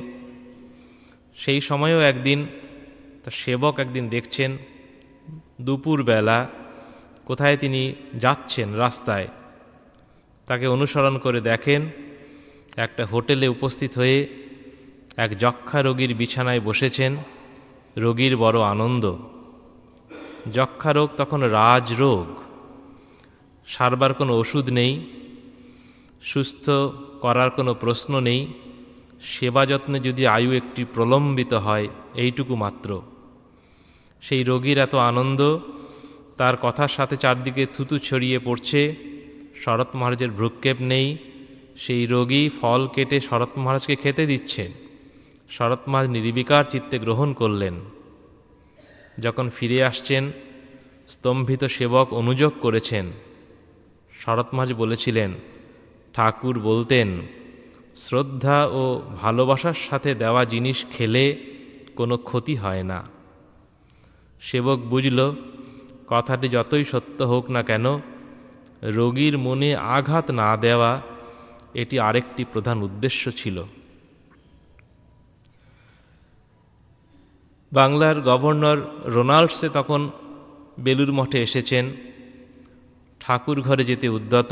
সেই সময়েও একদিন তার সেবক দেখছেন দুপুরবেলা কোথায় তিনি যাচ্ছেন রাস্তায়, তাকে অনুসরণ করে দেখেন একটা হোটেলে উপস্থিত হয়ে এক যক্ষ্মা রোগীর বিছানায় বসেছেন। রোগীর বড় আনন্দ। যক্ষ্মা রোগ তখন রাজরোগ, সারবার কোনো ওষুধ নেই, সুস্থ করার কোনো প্রশ্ন নেই, সেবা যত্নে যদি আয়ু একটি প্রলম্বিত হয় এইটুকু মাত্র। সেই রোগীর এত আনন্দ, তার কথার সাথে চারদিকে থুতু ছড়িয়ে পড়ছে, শরৎ মহারাজের ভ্রুক্ষেপ নেই। সেই রোগী ফল কেটে শরৎ মহারাজকে খেতে দিচ্ছে। শরৎ মহারাজ নির্বিকার চিত্তে গ্রহণ করলেন। যখন ফিরে আসছেন, স্তম্ভিত সেবক অনুযোগ করেছেন। শরৎ মহারাজ বলেছিলেন, ঠাকুর বলতেন, শ্রদ্ধা ও ভালোবাসার সাথে দেওয়া জিনিস খেলে কোনো ক্ষতি হয় না। সেবক বুঝল, কথাটি যতই সত্য হোক না কেন, রোগীর মনে আঘাত না দেওয়া এটি আরেকটি প্রধান উদ্দেশ্য ছিল। বাংলার গভর্নর রোনাল্ডসে তখন বেলুর মঠে এসেছেন, ঠাকুর ঘরে যেতে উদ্যত।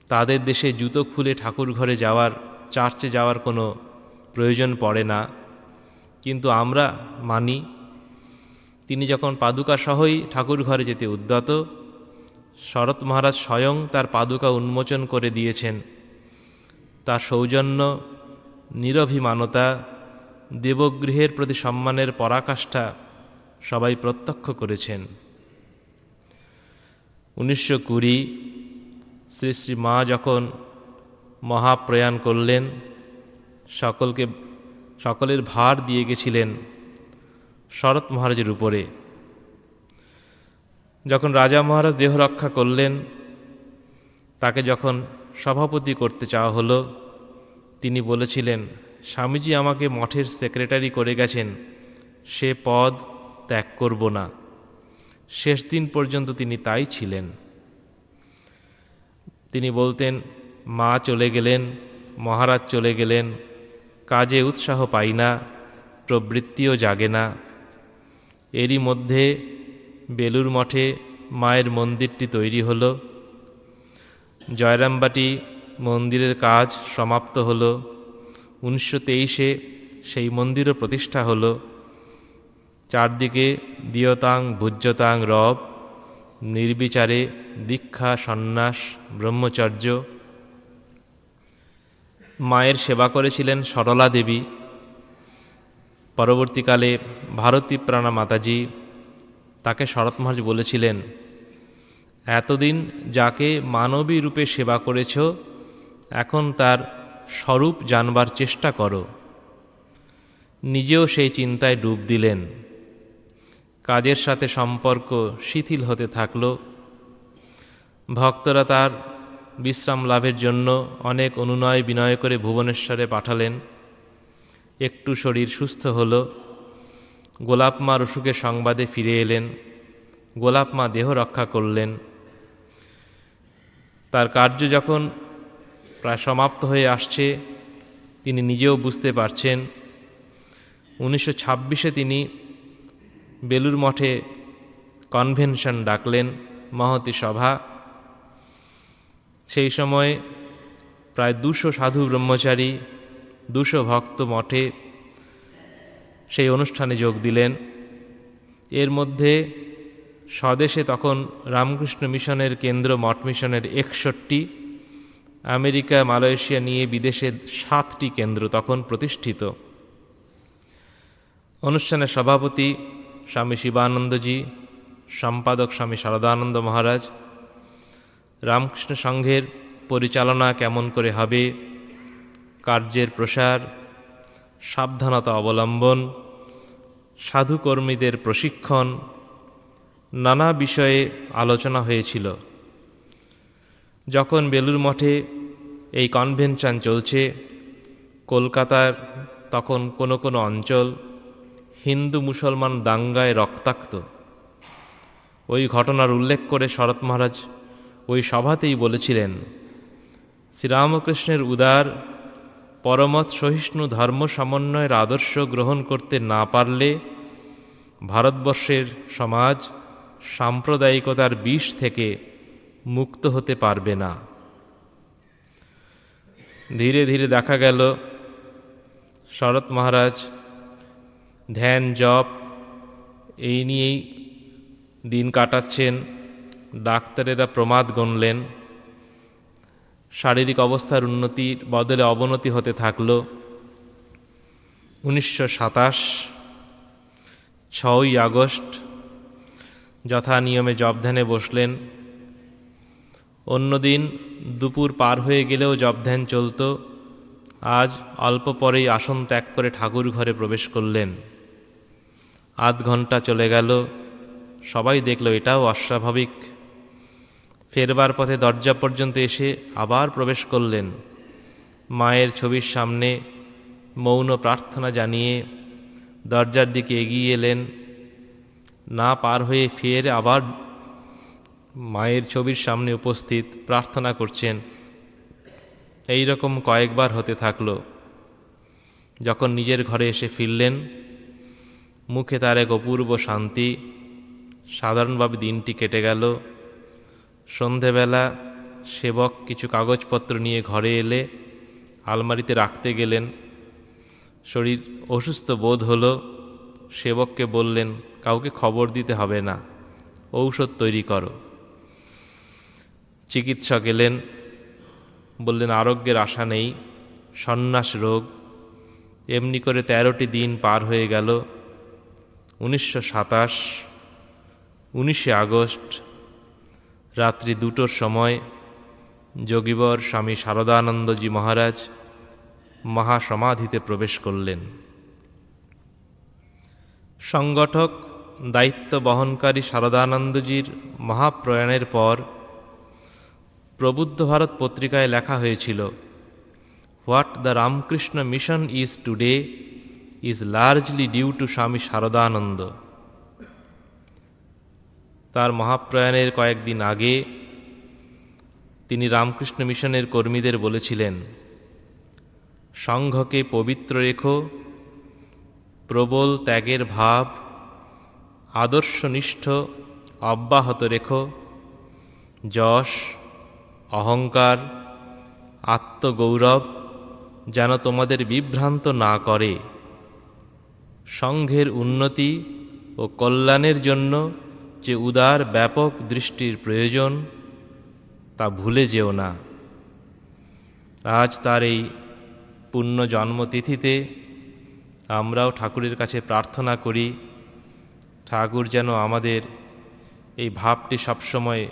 তাদের দেশে জুতো খুলে ঠাকুর ঘরে চার্চে যাওয়ার কোনো প্রয়োজন পড়ে না, কিন্তু আমরা মানি। তিনি যখন পাদুকা সহই ঠাকুর ঘরে যেতে উদ্যত, শরৎ মহারাজ স্বয়ং তার পাদুকা উন্মোচন করে দিয়েছেন। তার সৌজন্য, নিরভিমানতা, দেবগৃহের প্রতি সম্মানের পরাকাষ্ঠা সবাই প্রত্যক্ষ করেছেন। 1920 শ্রী শ্রী মা যখন মহাপ্রয়াণ করলেন, সকলের ভার দিয়ে গেছিলেন শরৎ মহারাজের উপরে। যখন রাজা মহারাজ দেহ রক্ষা করলেন, তাকে যখন সভাপতি করতে চাওয়া হলো, তিনি বলেছিলেন, স্বামীজি আমাকে মঠের সেক্রেটারি করে গেছেন, সে পদ ত্যাগ করব না। শেষ দিন পর্যন্ত তিনি তাই ছিলেন। তিনি বলতেন, মা চলে গেলেন, মহারাজ চলে গেলেন, কাজে উৎসাহ পাই না, প্রবৃত্তিও জাগে না। এরই মধ্যে বেলুর মঠে মায়ের মন্দিরটি তৈরি হলো। জয়রামবাটি মন্দিরের কাজ সমাপ্ত হলো। 1923-এ সেই মন্দিরও প্রতিষ্ঠা হলো। চারদিকে দিয়তাং ভুজ্যতাং রব, নির্বিচারে দীক্ষা, সন্ন্যাস, ব্রহ্মচর্য। মায়ের সেবা করেছিলেন সরলা দেবী। পরবর্তীকালে ভারতী প্রাণা মাতাজি, তাকে শরৎ মহারাজ বলেছিলেন, এতদিন যাকে মানবী রূপে সেবা করেছ, এখন তার স্বরূপ জানবার চেষ্টা করো। নিজেও সেই চিন্তায় ডুব দিলেন। কাজের সাথে সম্পর্ক শিথিল হতে থাকল। ভক্তরা তার বিশ্রাম লাভের জন্য অনেক অনুনয় বিনয় করে ভুবনেশ্বরে পাঠালেন। একটু শরীর সুস্থ হল। গোলাপ মার অসুখের সংবাদে ফিরে এলেন। গোলাপ মা দেহ রক্ষা করলেন। তার কার্য যখন প্রায় সমাপ্ত হয়ে আসছে, তিনি নিজেও বুঝতে পারছেন। 1926-এ তিনি বেলুর মঠে কনভেনশন ডাকলেন, মহতী সভা। সেই সময় প্রায় 200 সাধু ব্রহ্মচারী, 200 ভক্ত মঠে সেই অনুষ্ঠানে যোগ দিলেন। এর মধ্যে স্বদেশে তখন রামকৃষ্ণ মিশনের কেন্দ্র মঠ মিশনের 61, আমেরিকা মালয়েশিয়া নিয়ে বিদেশে 7টি কেন্দ্র তখন প্রতিষ্ঠিত। অনুষ্ঠানের সভাপতি স্বামী শিবানন্দজি, সম্পাদক স্বামী শারদানন্দ মহারাজ। রামকৃষ্ণ সংঘের পরিচালনা কেমন করে হবে, কার্যের প্রসার, সাবধানতা অবলম্বন, সাধুকর্মীদের প্রশিক্ষণ, নানা বিষয়ে আলোচনা হয়েছিল। যখন বেলুর মঠে এই কনভেনশন চলছে, কলকাতার তখন কোনো কোনো অঞ্চল হিন্দু মুসলমান দাঙ্গায় রক্তাক্ত। ওই ঘটনার উল্লেখ করে শরৎ মহারাজ ওই সভাতেই বলেছিলেন, শ্রীরামকৃষ্ণের উদার পরমত সহিষ্ণু ধর্ম সমন্বয়ের আদর্শ গ্রহণ করতে না পারলে ভারতবর্ষের সমাজ সাম্প্রদায়িকতার বিষ থেকে মুক্ত হতে পারবে না। ধীরে ধীরে দেখা গেল শরৎ মহারাজ ধ্যান জপ এই নিয়েই দিন কাটাচ্ছেন। ডাক্তারেরা প্রমাদ গণলেন। শারীরিক অবস্থার উন্নতির বদলে অবনতি হতে থাকল। 1927 6ই আগস্ট যথা নিয়মে জপ ধ্যানে বসলেন। অন্যদিন দুপুর পার হয়ে গেলেও জপ ধ্যান চলত। আজ অল্প পরেই আসন ত্যাগ করে ঠাকুর ঘরে প্রবেশ করলেন। আধ ঘন্টা চলে গেল। সবাই দেখল এটাও অস্বাভাবিক। ফেরবার পথে দরজা পর্যন্ত এসে আবার প্রবেশ করলেন। মায়ের ছবির সামনে মৌন প্রার্থনা জানিয়ে দরজার দিকে এগিয়ে এলেন। না পার হয়ে ফিরে আবার মায়ের ছবির সামনে উপস্থিত প্রার্থনা করছেন। এই রকম কয়েকবার হতে থাকল। যখন নিজের ঘরে এসে ফিরলেন, মুখে তার এক অপূর্ব শান্তি। সাধারণভাবে দিনটি কেটে গেল। সন্ধেবেলা সেবক কিছু কাগজপত্র নিয়ে ঘরে এলে আলমারিতে রাখতে গেলেন। শরীর অসুস্থ বোধ হলো। সেবককে বললেন, কাউকে খবর দিতে হবে না, ঔষধ তৈরি করো। চিকিৎসক এলেন, বললেন আরোগ্যের আশা নেই, সন্ন্যাস রোগ। এমনি করে 13টি দিন পার হয়ে গেল। 1927 19শে আগস্ট রাত্রি 2টোর সময় যোগীবর স্বামী শারদানন্দজি মহারাজ মহাসমাধিতে প্রবেশ করলেন। সংগঠক দায়িত্ব বহনকারী শারদানন্দজির মহাপ্রয়াণের পর প্রবুদ্ধ ভারত পত্রিকায় লেখা হয়েছিল, what the Ramakrishna Mission is today is largely due to Swami Saradananda. তার মহাপ্রয়াণের কয়েকদিন আগে তিনি রামকৃষ্ণ মিশনের কর্মীদের বলেছিলেন, সংঘকে পবিত্র রেখো, প্রবল ত্যাগের ভাব আদর্শনিষ্ঠ অব্যাহত রেখো, যশ, অহংকার, আত্মগৌরব যেন তোমাদের বিভ্রান্ত না করে। সংঘের উন্নতি ও কল্যাণের জন্য যে উদার ব্যাপক দৃষ্টির প্রয়োজন তা ভুলে যেও না। আজ তার এই পুণ্য জন্মতিথিতে আমরাও ঠাকুরের কাছে প্রার্থনা করি, ঠাকুর যেন আমাদের এই ভাবটি সবসময়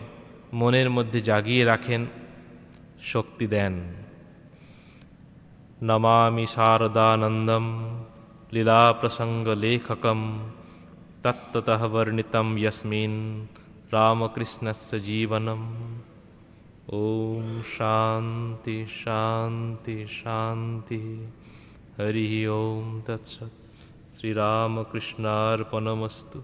মনের মধ্যে জাগিয়ে রাখেন, শক্তি দেন। নমামি শারদানন্দম লীলাপ্রসঙ্গ লেখকম তত্ত্বতঃ বর্ণিতম যস্মিন রামকৃষ্ণস্য জীবনম। ওম শান্তি শান্তি শান্তি। হরি ওম তৎসৎ। শ্রীরামকৃষ্ণার্পণমস্তু।